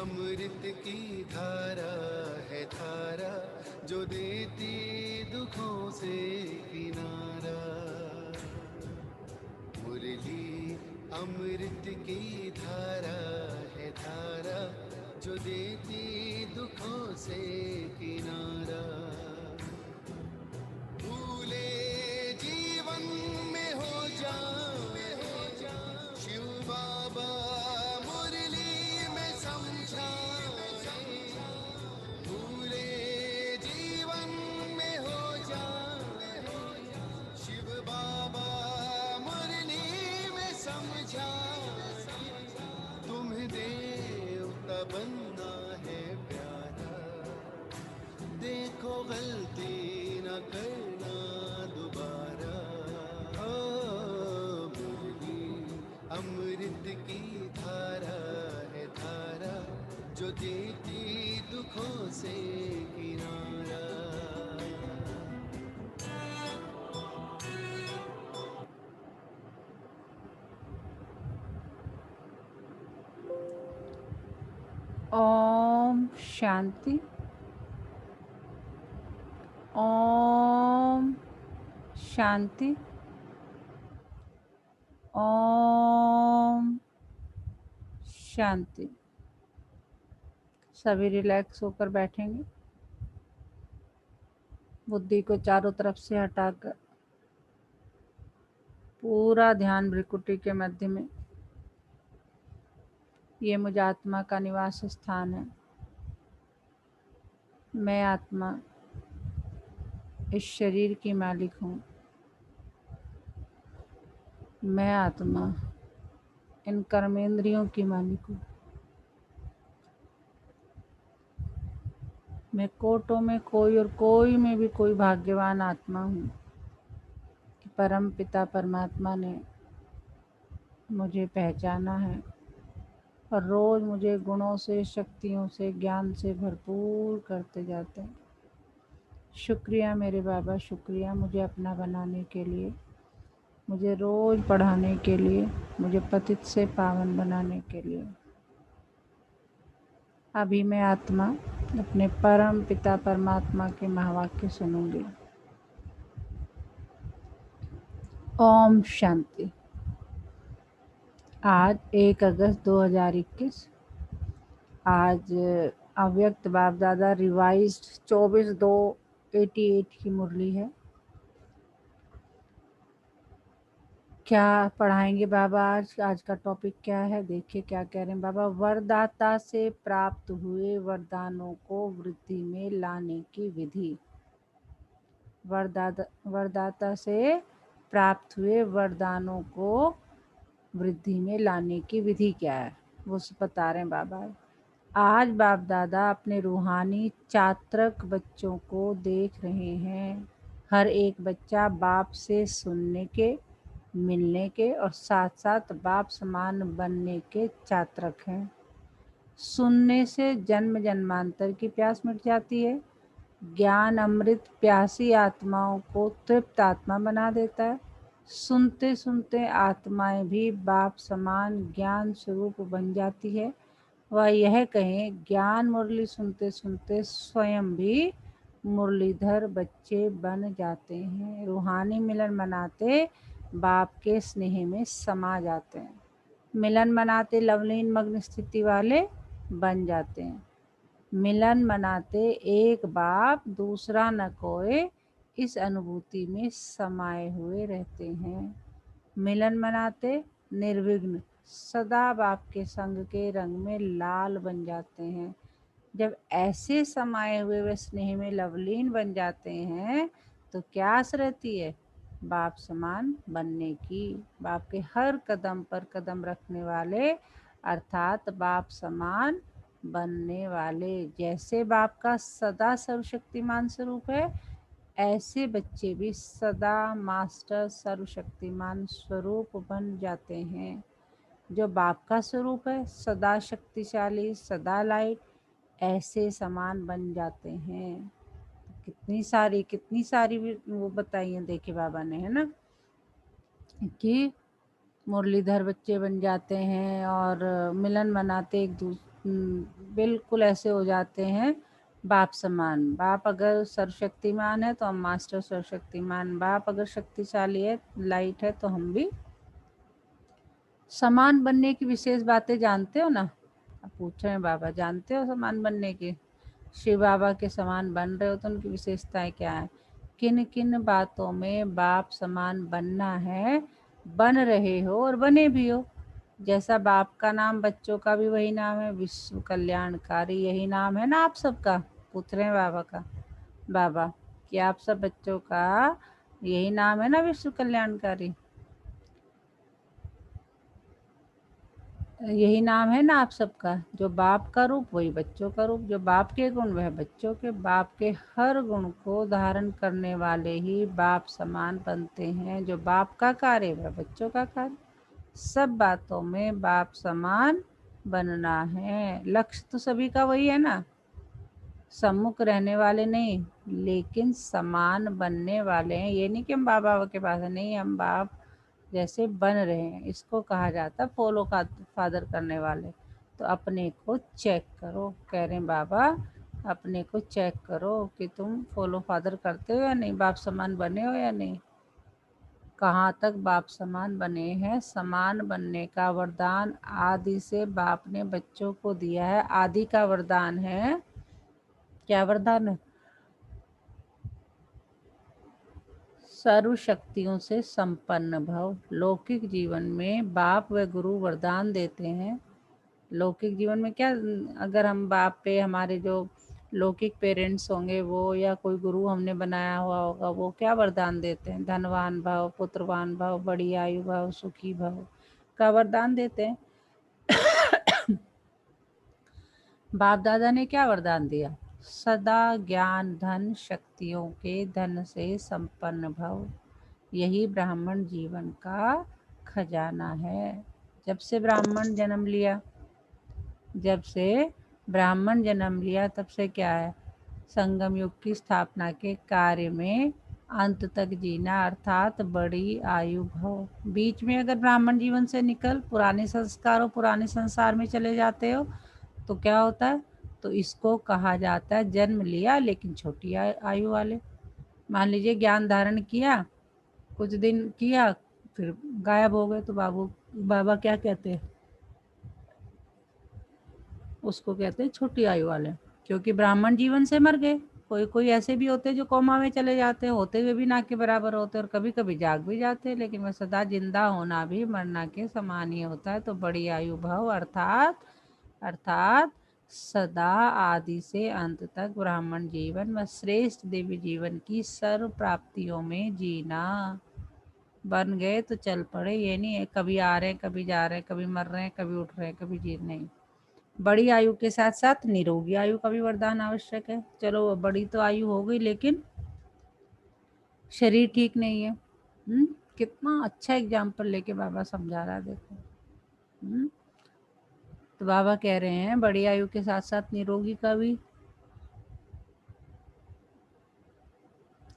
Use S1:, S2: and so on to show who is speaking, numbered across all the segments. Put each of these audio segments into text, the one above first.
S1: अमृत की धारा है धारा, जो देती दुखों से किनारा। मुरली अमृत की धारा है धारा, जो देती दुखों से किनारा। भूले जीवन में हो जाए शिव बाबा मुरली में समझाए। भूले जीवन में हो जाए शिव बाबा मुरली में समझाए। तुम्हें देवता बनना है प्यारा, देखो गलती न करना दोबारा। ओ मुरली अमृत की धारा है धारा, जो देती दुखों से किनारा।
S2: ओम शांति। ओम शांति। ओम शांति। सभी रिलैक्स होकर बैठेंगे। बुद्धि को चारों तरफ से हटाकर पूरा ध्यान भ्रिकुटी के मध्य में। ये मुझ आत्मा का निवास स्थान है। मैं आत्मा इस शरीर की मालिक हूँ। मैं आत्मा इन कर्मेंद्रियों की मालिक हूँ। मैं कोटों में कोई और कोई में भी कोई भाग्यवान आत्मा हूँ कि परम पिता परमात्मा ने मुझे पहचाना है और रोज़ मुझे गुणों से, शक्तियों से, ज्ञान से भरपूर करते जाते हैं। शुक्रिया मेरे बाबा, शुक्रिया मुझे अपना बनाने के लिए, मुझे रोज़ पढ़ाने के लिए, मुझे पतित से पावन बनाने के लिए। अभी मैं आत्मा अपने परम पिता परमात्मा के महावाक्य सुनूंगी। ओम शांति। आज 1 अगस्त 2021। आज अव्यक्त बाप दादा रिवाइज्ड 24/2/88 की मुरली है। क्या पढ़ाएंगे बाबा आज? आज का टॉपिक क्या है? देखिए क्या कह रहे हैं बाबा। वरदाता से प्राप्त हुए वरदानों को वृद्धि में लाने की विधि। वरदाता से प्राप्त हुए वरदानों को वृद्धि में लाने की विधि क्या है वो बता रहे हैं बाबा। आज बाप दादा अपने रूहानी चात्रक बच्चों को देख रहे हैं। हर एक बच्चा बाप से सुनने के, मिलने के और साथ साथ बाप समान बनने के चात्रक हैं। सुनने से जन्म जन्मांतर की प्यास मिट जाती है। ज्ञान अमृत प्यासी आत्माओं को तृप्त आत्मा बना देता है। सुनते सुनते आत्माएं भी बाप समान ज्ञान स्वरूप बन जाती है। वह यह कहें, ज्ञान मुरली सुनते सुनते स्वयं भी मुरलीधर बच्चे बन जाते हैं। रूहानी मिलन मनाते बाप के स्नेह में समा जाते हैं। मिलन मनाते लवलीन मग्न स्थिति वाले बन जाते हैं। मिलन मनाते एक बाप दूसरा न कोई, इस अनुभूति में समाये हुए रहते हैं। मिलन मनाते निर्विघ्न सदा बाप के संग के रंग में लाल बन जाते हैं। जब ऐसे समाये हुए वे स्नेह में लवलीन बन जाते हैं तो क्या आस रहती है? बाप समान बनने की। बाप के हर कदम पर कदम रखने वाले अर्थात बाप समान बनने वाले। जैसे बाप का सदा सर्वशक्तिमान स्वरूप है, ऐसे बच्चे भी सदा मास्टर सर्वशक्तिमान स्वरूप बन जाते हैं। जो बाप का स्वरूप है, सदा शक्तिशाली, सदा लाइट, ऐसे समान बन जाते हैं। कितनी सारी वो बताई है, देखिए बाबा ने, है ना, कि मुरलीधर बच्चे बन जाते हैं और मिलन मनाते एक बिल्कुल ऐसे हो जाते हैं बाप समान। बाप अगर सर्वशक्तिमान है तो हम मास्टर सर्वशक्तिमान, बाप अगर शक्तिशाली है, लाइट है, तो हम भी समान बनने की विशेष बातें जानते हो ना? अब पूछ रहे हैं बाबा, जानते हो समान बनने की? शिव बाबा के समान बन रहे हो तो उनकी विशेषताएं क्या है? किन किन बातों में बाप समान बनना है, बन रहे हो और बने भी हो। जैसा बाप का नाम, बच्चों का भी वही नाम है, विश्व कल्याणकारी, यही नाम है ना आप सबका? पूछ रहे हैं बाबा का, बाबा कि आप सब बच्चों का यही नाम है ना, विश्व कल्याणकारी? यही नाम है ना आप सबका? जो बाप का रूप वही बच्चों का रूप, जो बाप के गुण वह बच्चों के। बाप के हर गुण को धारण करने वाले ही बाप समान बनते हैं। जो बाप का कार्य वह बच्चों का कार्य। सब बातों में बाप समान बनना है। लक्ष्य तो सभी का वही है ना, सम्मुख रहने वाले नहीं, लेकिन समान बनने वाले हैं। ये नहीं कि हम बाबा के पास है, नहीं, हम बाप जैसे बन रहे हैं। इसको कहा जाता है फॉलो का फादर करने वाले। तो अपने को चेक करो, कह रहे हैं बाबा, अपने को चेक करो कि तुम फॉलो फादर करते हो या नहीं, बाप समान बने हो या नहीं। कहाँ तक बाप समान बने हैं? समान बनने का वरदान आदि से बाप ने बच्चों को दिया है। आदि का वरदान है, क्या वरदान है? सर्व शक्तियों से संपन्न भव। लौकिक जीवन में बाप व गुरु वरदान देते हैं। लौकिक जीवन में क्या, अगर हम बाप पे, हमारे जो लौकिक पेरेंट्स होंगे वो, या कोई गुरु हमने बनाया हुआ होगा, वो क्या वरदान देते हैं? धनवान भव, पुत्रवान भव, बड़ी आयु भव, सुखी भव का वरदान देते हैं। बाप दादा ने क्या वरदान दिया? सदा ज्ञान धन शक्तियों के धन से संपन्न भव। यही ब्राह्मण जीवन का खजाना है। जब से ब्राह्मण जन्म लिया, जब से ब्राह्मण जन्म लिया तब से क्या है? संगम युग की स्थापना के कार्य में अंत तक जीना, अर्थात बड़ी आयु भव। बीच में अगर ब्राह्मण जीवन से निकल पुराने संस्कारों, पुराने संसार में चले जाते हो तो क्या होता है? तो इसको कहा जाता है जन्म लिया लेकिन छोटी आयु वाले। मान लीजिए ज्ञान धारण किया, कुछ दिन किया, फिर गायब हो गए, तो बाबा क्या कहते हैं? उसको कहते हैं छोटी आयु वाले, क्योंकि ब्राह्मण जीवन से मर गए। कोई कोई ऐसे भी होते हैं जो कोमा में चले जाते हैं, होते हुए भी ना के बराबर होते हैं, और कभी कभी जाग भी जाते हैं, लेकिन वह सदा जिंदा होना भी मरना के समान ही होता है। तो बड़ी आयु भव अर्थात सदा आदि से अंत तक ब्राह्मण जीवन व श्रेष्ठ देवी जीवन की सर्व प्राप्तियों में जीना। बन गए तो चल पड़े, ये नहीं है कभी आ रहे हैं, कभी जा रहे हैं, कभी मर रहे हैं, कभी उठ रहे हैं, कभी जी नहीं। बड़ी आयु के साथ साथ निरोगी आयु का भी वरदान आवश्यक है। चलो बड़ी तो आयु हो गई, लेकिन शरीर ठीक नहीं है। कितना अच्छा एग्जाम्पल लेके बाबा समझा रहा है, देखो। तो बाबा कह रहे हैं बड़ी आयु के साथ साथ निरोगी का भी,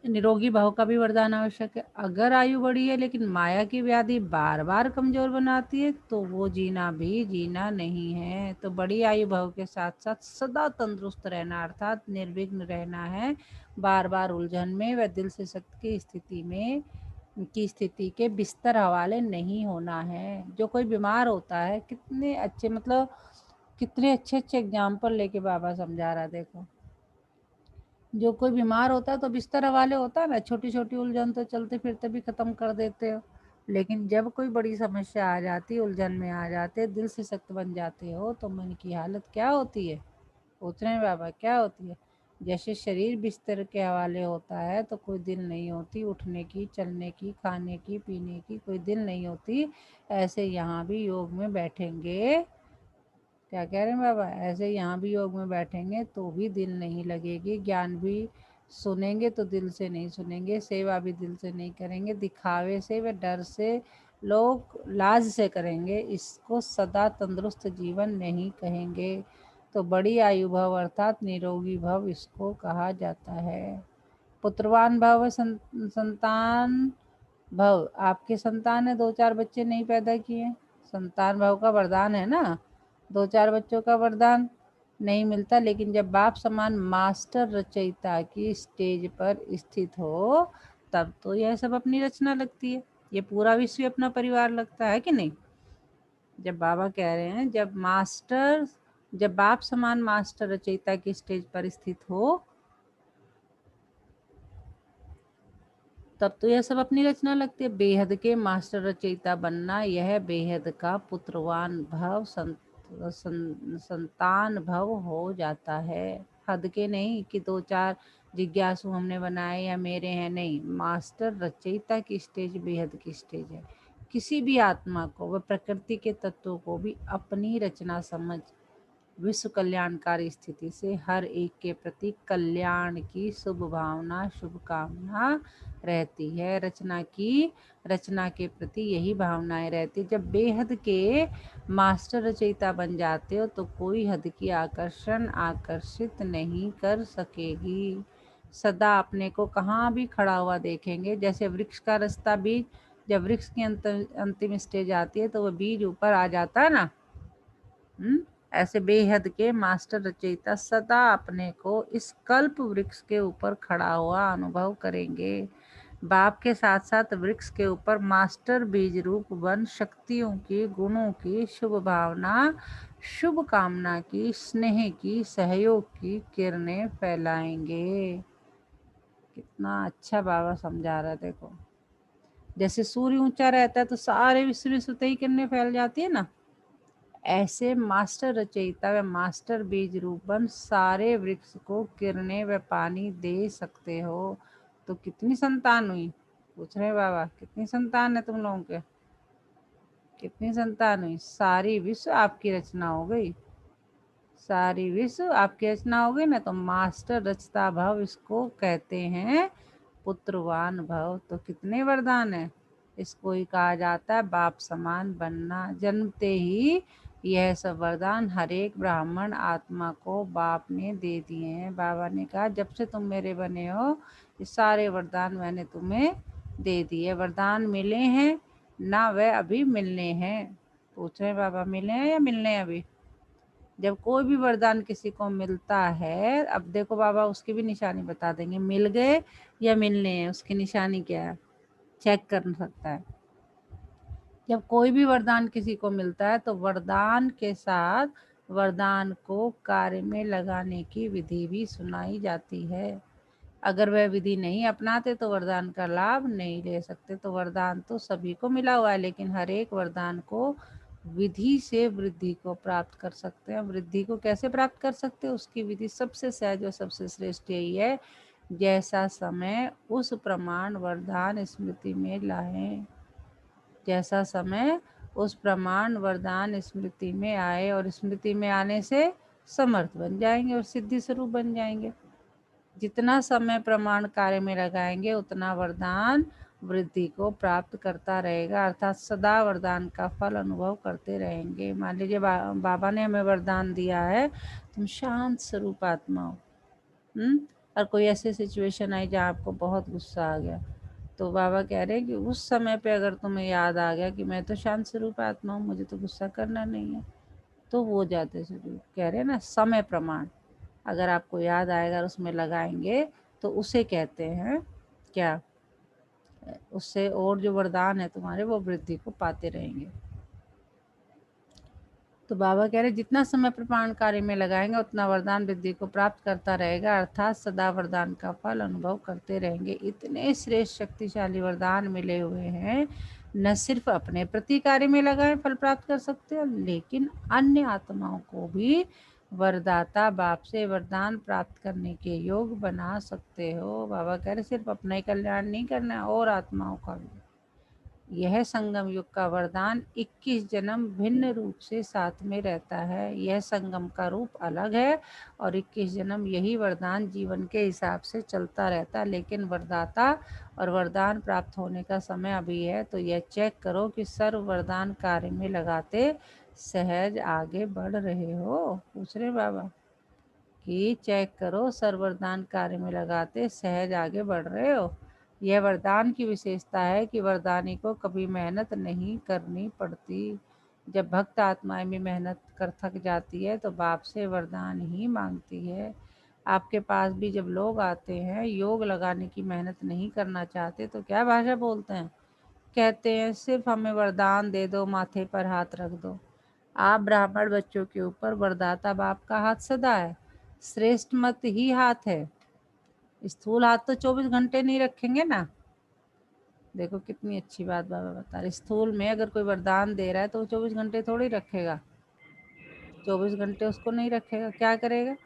S2: निरोगी भाव का भी वरदान आवश्यक है। अगर आयु बड़ी है लेकिन माया की व्याधि बार बार कमजोर बनाती है तो वो जीना भी जीना नहीं है। तो बड़ी आयु भाव के साथ साथ सदा तंदुरुस्त रहना, अर्थात निर्विघ्न रहना है, बार बार उलझन में व दिल से शक्ति की स्थिति के बिस्तर हवाले नहीं होना है। जो कोई बीमार होता है, कितने अच्छे, मतलब कितने अच्छे अच्छे एग्जाम्पल लेके बाबा समझा रहा है, देखो। जो कोई बीमार होता है तो बिस्तर हवाले होता है ना, छोटी छोटी उलझन तो चलते फिरते भी खत्म कर देते हो, लेकिन जब कोई बड़ी समस्या आ जाती, उलझन में आ जाते, दिल से सख्त बन जाते हो, तो मन की हालत क्या होती है? पूछ रहे हैं बाबा, क्या होती है? जैसे शरीर बिस्तर के हवाले होता है तो कोई दिल नहीं होती उठने की, चलने की, खाने की, पीने की, कोई दिल नहीं होती। ऐसे यहाँ भी योग में बैठेंगे, क्या कह रहे हैं बाबा? ऐसे यहाँ भी योग में बैठेंगे तो भी दिल नहीं लगेगी, ज्ञान भी सुनेंगे तो दिल से नहीं सुनेंगे, सेवा भी दिल से नहीं करेंगे, दिखावे से व डर से, लोग लाज से करेंगे। इसको सदा तंदुरुस्त जीवन नहीं कहेंगे। तो बड़ी आयु भव अर्थात निरोगी भव इसको कहा जाता है। पुत्रवान भव, संतान भव। आपके संतान है, दो चार बच्चे नहीं पैदा किए, संतान भव का वरदान है ना। 2-4 बच्चों का वरदान नहीं मिलता, लेकिन जब बाप समान मास्टर रचयिता की स्टेज पर स्थित हो तब तो यह सब अपनी रचना लगती है। ये पूरा विश्व अपना परिवार लगता है कि नहीं? जब बाबा कह रहे हैं जब बाप समान मास्टर रचयिता की स्टेज पर स्थित हो तब तो यह सब अपनी रचना लगती है। बेहद के मास्टर रचयिता बनना यह बेहद का पुत्रवान भव संतान भव हो जाता है। हद के नहीं कि 2-4 जिज्ञासु हमने बनाए या मेरे हैं, नहीं। मास्टर रचयिता की स्टेज बेहद की स्टेज है। किसी भी आत्मा को व प्रकृति के तत्वों को भी अपनी रचना समझ विश्व कल्याणकारी स्थिति से हर एक के प्रति कल्याण की शुभ भावना शुभकामना रहती है। रचना के प्रति यही भावनाएं रहती है। जब बेहद के मास्टर रचयिता बन जाते हो तो कोई हद की आकर्षण आकर्षित नहीं कर सकेगी। सदा अपने को कहाँ भी खड़ा हुआ देखेंगे। जैसे वृक्ष का रास्ता बीज, जब वृक्ष की अंतिम स्टेज आती है तो वह बीज ऊपर आ जाता है ना। ऐसे बेहद के मास्टर रचयिता सदा अपने को इस कल्प वृक्ष के ऊपर खड़ा हुआ अनुभव करेंगे। बाप के साथ साथ वृक्ष के ऊपर मास्टर बीज रूप बन शक्तियों की, गुणों की, शुभ भावना शुभ कामना की, स्नेह की, सहयोग की किरणें फैलाएंगे। कितना अच्छा बाबा समझा रहा है। देखो, जैसे सूर्य ऊंचा रहता है तो सारे विश्व में सुते ही किरणें फैल जाती है ना, ऐसे मास्टर रचयिता व मास्टर बीज रूपन सारे वृक्ष को किरणें व पानी दे सकते हो। तो कितनी संतान हुई? पूछ रहे बाबा, कितनी संतान है तुम लोगों के? कितनी संतान हुई? सारी विश्व आपकी रचना हो गई। सारी विश्व आपकी रचना हो गई ना। तो मास्टर रचता भव इसको कहते हैं पुत्रवान भव। तो कितने वरदान है? इसको ही कहा जाता है बाप समान बनना। जन्मते ही यह सब वरदान हर एक ब्राह्मण आत्मा को बाप ने दे दिए हैं। बाबा ने कहा जब से तुम मेरे बने हो ये सारे वरदान मैंने तुम्हें दे दिए। वरदान मिले हैं ना, वह अभी मिलने हैं। पूछ रहे बाबा, मिले हैं या मिलने हैं अभी? जब कोई भी वरदान किसी को मिलता है, अब देखो बाबा उसकी भी निशानी बता देंगे, मिल गए या मिलने हैं, उसकी निशानी क्या है चेक कर सकता है। जब कोई भी वरदान किसी को मिलता है तो वरदान के साथ वरदान को कार्य में लगाने की विधि भी सुनाई जाती है। अगर वह विधि नहीं अपनाते तो वरदान का लाभ नहीं ले सकते। तो वरदान तो सभी को मिला हुआ है, लेकिन हर एक वरदान को विधि से वृद्धि को प्राप्त कर सकते हैं। वृद्धि को कैसे प्राप्त कर सकते हैं? उसकी विधि सबसे सहज और सबसे श्रेष्ठ यही है, जैसा समय उस प्रमाण वरदान स्मृति में लाएं। जैसा समय उस प्रमाण वरदान स्मृति में आए, और स्मृति में आने से समर्थ बन जाएंगे और सिद्धि स्वरूप बन जाएंगे। जितना समय प्रमाण कार्य में लगाएंगे उतना वरदान वृद्धि को प्राप्त करता रहेगा, अर्थात सदा वरदान का फल अनुभव करते रहेंगे। मान लीजिए बाबा ने हमें वरदान दिया है तुम शांत स्वरूप आत्मा हो, और कोई ऐसी सिचुएशन आई जहाँ आपको बहुत गुस्सा आ गया, तो बाबा कह रहे हैं कि उस समय पे अगर तुम्हें याद आ गया कि मैं तो शांत स्वरूप आत्मा हूँ, मुझे तो गुस्सा करना नहीं है, तो वो जाते स्वरूप कह रहे हैं ना समय प्रमाण। अगर आपको याद आएगा और उसमें लगाएंगे तो उसे कहते हैं क्या? उससे और जो वरदान है तुम्हारे वो वृद्धि को पाते रहेंगे। तो बाबा कह रहे जितना समय प्रमाण कार्य में लगाएंगे उतना वरदान वृद्धि को प्राप्त करता रहेगा, अर्थात सदा वरदान का फल अनुभव करते रहेंगे। इतने श्रेष्ठ शक्तिशाली वरदान मिले हुए हैं, न सिर्फ अपने प्रति कार्य में लगाए फल प्राप्त कर सकते हो, लेकिन अन्य आत्माओं को भी वरदाता बाप से वरदान प्राप्त करने के योग बना सकते हो। बाबा कह रहे सिर्फ अपना ही कल्याण नहीं करना और आत्माओं का भी। यह संगम युग का वरदान 21 जन्म भिन्न रूप से साथ में रहता है। यह संगम का रूप अलग है और 21 जन्म यही वरदान जीवन के हिसाब से चलता रहता है, लेकिन वरदाता और वरदान प्राप्त होने का समय अभी है। तो यह चेक करो कि सर्व वरदान कार्य में लगाते सहज आगे बढ़ रहे हो। पूछ रहे बाबा कि चेक करो सर्व वरदान कार्य में लगाते सहज आगे बढ़ रहे हो। यह वरदान की विशेषता है कि वरदानी को कभी मेहनत नहीं करनी पड़ती। जब भक्त आत्माएं भी मेहनत कर थक जाती है तो बाप से वरदान ही मांगती है। आपके पास भी जब लोग आते हैं योग लगाने की मेहनत नहीं करना चाहते तो क्या भाषा बोलते हैं, कहते हैं सिर्फ हमें वरदान दे दो, माथे पर हाथ रख दो। आप ब्राह्मण बच्चों के ऊपर वरदाता बाप का हाथ सदा है, श्रेष्ठ मत ही हाथ है। स्थूल हाथ तो 24 घंटे नहीं रखेंगे ना। देखो कितनी अच्छी बात बाबा बता रहे, स्थूल में अगर कोई वरदान दे रहा है तो वो 24 घंटे थोड़ी रखेगा, 24 घंटे उसको नहीं रखेगा, क्या करेगा।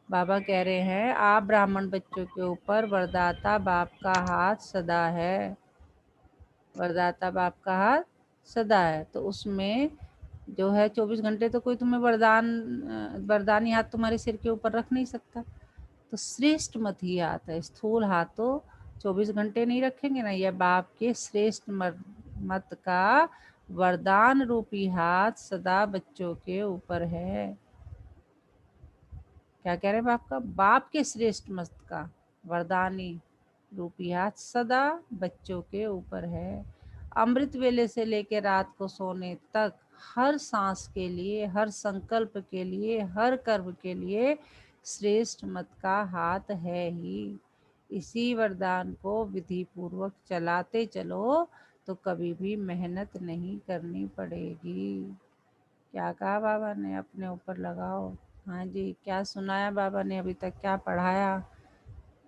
S2: बाबा कह रहे हैं आप ब्राह्मण बच्चों के ऊपर वरदाता बाप का हाथ सदा है, वरदाता बाप का हाथ सदा है। तो उसमें जो है 24 घंटे तो कोई तुम्हें वरदानी हाथ तुम्हारे सिर के ऊपर रख नहीं सकता। तो श्रेष्ठ मत ही हाथ है, स्थूल हाथ तो 24 घंटे नहीं रखेंगे ना। यह बाप के श्रेष्ठ मत का वरदान रूपी हाथ सदा बच्चों के ऊपर है। क्या कह रहे हैं बाप के श्रेष्ठ मत का वरदानी रूपी हाथ सदा बच्चों के ऊपर है। अमृत वेले से लेकर रात को सोने तक हर सांस के लिए, हर संकल्प के लिए, हर कर्म के लिए श्रेष्ठ मत का हाथ है ही। इसी वरदान को विधि पूर्वक चलाते चलो तो कभी भी मेहनत नहीं करनी पड़ेगी। क्या कहा बाबा ने, अपने ऊपर लगाओ। हाँ जी, क्या सुनाया बाबा ने अभी तक, क्या पढ़ाया,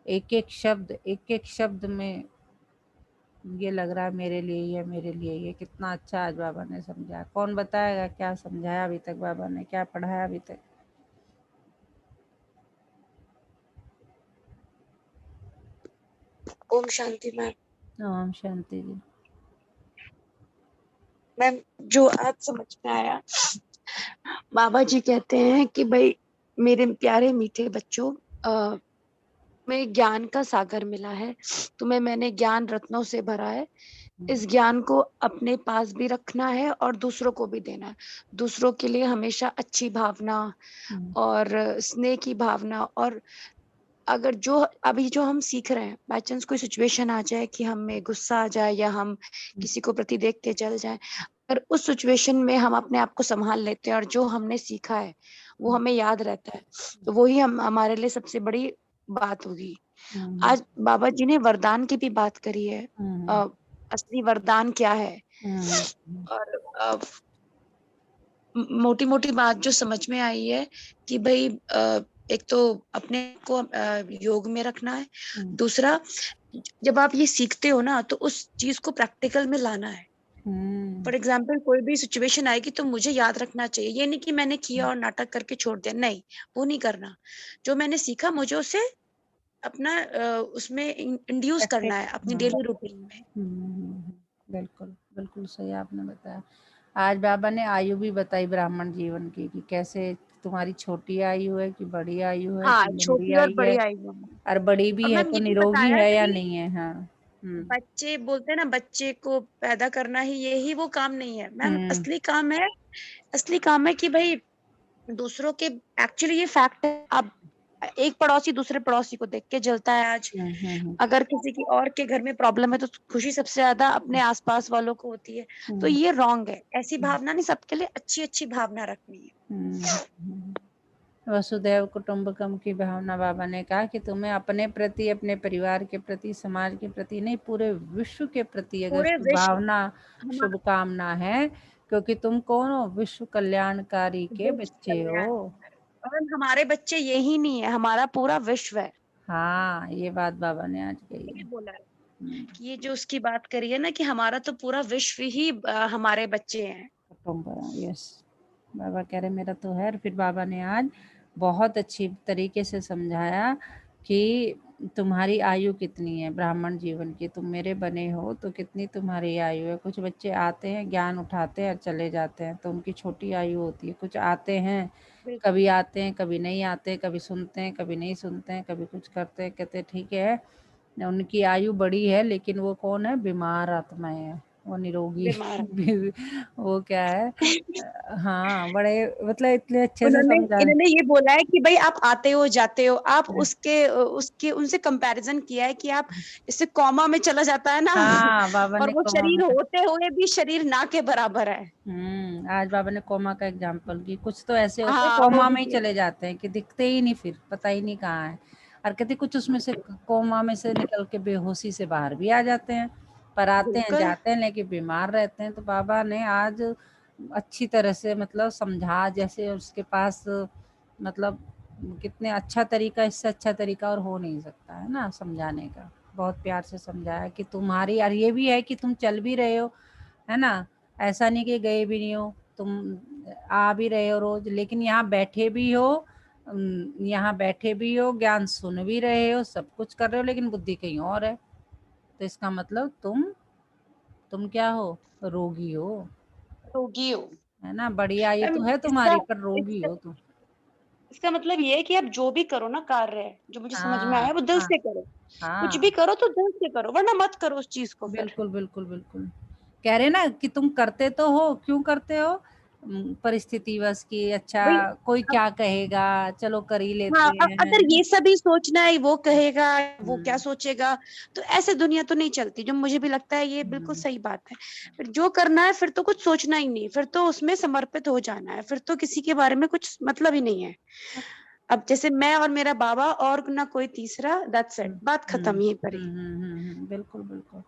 S2: एक एक शब्द में ये लग रहा है मेरे लिए ही है, मेरे लिए ही है। कितना अच्छा आज बाबा ने समझाया। कौन बताएगा क्या समझाया अभी तक बाबा ने, क्या पढ़ाया अभी तक।
S3: ओम शांति मैम।
S2: ओम शांति जी।
S3: मैम जो आज समझ में आया, बाबा जी कहते हैं कि भाई मेरे प्यारे मीठे बच्चों, में ज्ञान का सागर मिला है, तुम्हें मैंने ज्ञान रत्नों से भरा है। इस ज्ञान को अपने पास भी रखना है और दूसरों को भी देना है। दूसरों के लिए हमेशा अच्छी भावना और स्नेह की भावना, और अगर जो अभी जो हम सीख रहे हैं, बाई चांस कोई सिचुएशन आ जाए कि हमें गुस्सा आ जाए या हम किसी को प्रति देख के चल जाए, अगर उस सिचुएशन में हम अपने आप को संभाल लेते हैं और जो हमने सीखा है वो हमें याद रहता है, तो वही हमारे लिए सबसे बड़ी बात होगी। आज बाबा जी ने वरदान की भी बात करी है, असली वरदान क्या है। और मोटी मोटी बात जो समझ में आई है कि भाई एक तो अपने को योग में रखना है, दूसरा जब आप ये सीखते हो ना तो उस चीज को प्रैक्टिकल में लाना है। फॉर एग्जाम्पल कोई भी सिचुएशन आएगी तो मुझे याद रखना चाहिए, ये नहीं कि मैंने किया और नाटक करके छोड़ दिया, नहीं, वो नहीं करना। जो मैंने सीखा मुझे उसे अपना उसमें इंड्यूस करना है अपनी डेली रूटीन में।
S2: बिल्कुल बिल्कुल सही आपने बताया। आज बाबा ने आयु भी बताई ब्राह्मण जीवन की, कि कैसे तुम्हारी छोटी आयु है कि बड़ी आयु है,
S3: हाँ,
S2: कि लंबी
S3: छोटी और
S2: आयु है,
S3: बड़ी आयु में।
S2: और बड़ी
S3: और
S2: भी है
S3: मैम
S2: तो
S3: ये भी
S2: निरोगी
S3: बताया
S2: है या
S3: कि
S2: नहीं है। हाँ।
S3: बच्चे बोलते हैं ना, बच्चे को पैदा करना ही यही वो काम नहीं है मैम।
S2: हम्म
S3: असली काम है कि भाई दूसरों के, एक्चुअली ये फैक्ट है। अब एक पड़ोसी दूसरे पड़ोसी को देख के जलता है आज। अगर किसी की और के घर में प्रॉब्लम है तो खुशी सबसे ज्यादा अपने आसपास वालों को होती है। तो ये रॉन्ग है, ऐसी भावना नहीं, सबके लिए अच्छी अच्छी भावना रखनी है।
S2: वसुदैव कुटुंबकम की भावना, बाबा ने कहा कि तुम्हें अपने प्रति, अपने परिवार के प्रति, समाज के प्रति नहीं, पूरे विश्व के प्रति अगर
S3: पूरे विश्व
S2: शुभभावना, शुभकामना है, क्योंकि तुम कौन हो, विश्व कल्याणकारी के बच्चे हो।
S3: और हमारे बच्चे यही नहीं है, हमारा पूरा विश्व है।
S2: हाँ, ये बात बाबा ने आज कही है।
S3: बोला है कि ये जो उसकी बात करी है ना कि हमारा तो पूरा विश्व ही हमारे बच्चे हैं।
S2: यस, बाबा कह रहे मेरा तो है। और फिर बाबा ने आज बहुत अच्छी तरीके से समझाया कि तुम्हारी आयु कितनी है ब्राह्मण जीवन की, तुम मेरे बने हो तो कितनी तुम्हारी आयु है। कुछ बच्चे आते हैं, ज्ञान उठाते हैं और चले जाते हैं, तो उनकी छोटी आयु होती है। कुछ आते हैं, कभी आते हैं कभी नहीं आते, कभी सुनते हैं कभी नहीं सुनते हैं, कभी कुछ करते हैं, कहते ठीक है उनकी आयु बड़ी है, लेकिन वो कौन है, बीमार आत्माएं हैं। वो निरोगी
S3: बीमार है।
S2: वो क्या है, हाँ बड़े मतलब इतने अच्छे से
S3: उन्होंने
S2: समझा।
S3: इन्होंने ये बोला है कि भाई आप आते हो जाते हो, आप
S2: हाँ
S3: उसके उनसे कंपैरिजन किया है कि आप इससे कॉमा में चला जाता है ना
S2: हाँ, बाबा
S3: और
S2: ने
S3: वो
S2: कोमा
S3: शरीर
S2: में,
S3: होते हुए भी शरीर ना के बराबर है।
S2: आज बाबा ने कोमा का एग्जाम्पल की, कुछ तो ऐसे होते हैं
S3: हाँ वो
S2: कोमा
S3: भी
S2: में ही
S3: किया।
S2: चले जाते हैं कि दिखते ही नहीं, फिर पता ही नहीं कहाँ है। और कहते कुछ उसमें से कोमा में से निकल के बेहोशी से बाहर भी आ जाते हैं, पर आते हैं
S3: बिल्कुल
S2: जाते हैं लेकिन बीमार रहते हैं। तो बाबा ने आज अच्छी तरह से मतलब समझा, जैसे उसके पास मतलब कितने अच्छा तरीका, इससे अच्छा तरीका और हो नहीं सकता है ना समझाने का। बहुत प्यार से समझाया कि तुम्हारी, और ये भी है कि तुम चल भी रहे हो, है ना, ऐसा नहीं कि गए भी नहीं हो, तुम आ भी रहे हो रोज, लेकिन यहाँ बैठे भी हो, यहाँ बैठे भी हो, ज्ञान सुन भी रहे हो, सब कुछ कर रहे हो, लेकिन बुद्धि कहीं और है। तो इसका मतलब तुम क्या हो, रोगी हो,
S3: रोगी हो।
S2: है ना। बड़ी आयु
S3: मैम
S2: तो है
S3: इसका
S2: तुम्हारी, पर रोगी
S3: इसका
S2: हो तुम।
S3: इसका मतलब ये है कि आप जो भी करो ना कार्य, जो मुझे समझ में
S2: हाँ
S3: आया, वो दिल
S2: हाँ
S3: से करो। कुछ भी
S2: हाँ,
S3: करो तो दिल से करो, वरना मत करो उस चीज को फिर।
S2: बिल्कुल बिल्कुल बिल्कुल। कह रहे ना कि तुम करते तो हो, क्यों करते हो, परिस्थिति बस की, अच्छा
S3: भाई
S2: कोई
S3: अब
S2: क्या कहेगा, चलो कर ही
S3: हाँ,
S2: लेते
S3: अब
S2: हैं,
S3: अगर
S2: है ना।
S3: ये सभी सोचना है वो कहेगा, वो क्या
S2: हम्म
S3: सोचेगा, तो ऐसे दुनिया तो नहीं चलती। जो मुझे भी लगता है ये बिल्कुल
S2: हम्म
S3: सही बात है। फिर जो करना है फिर तो कुछ सोचना ही नहीं, फिर तो उसमें समर्पित हो जाना है, फिर तो किसी के बारे में कुछ मतलब ही नहीं है। अब जैसे मैं और मेरा बाबा और ना कोई तीसरा, दैट्स इट, बात खत्म यहीं पर ही।
S2: बिल्कुल बिल्कुल,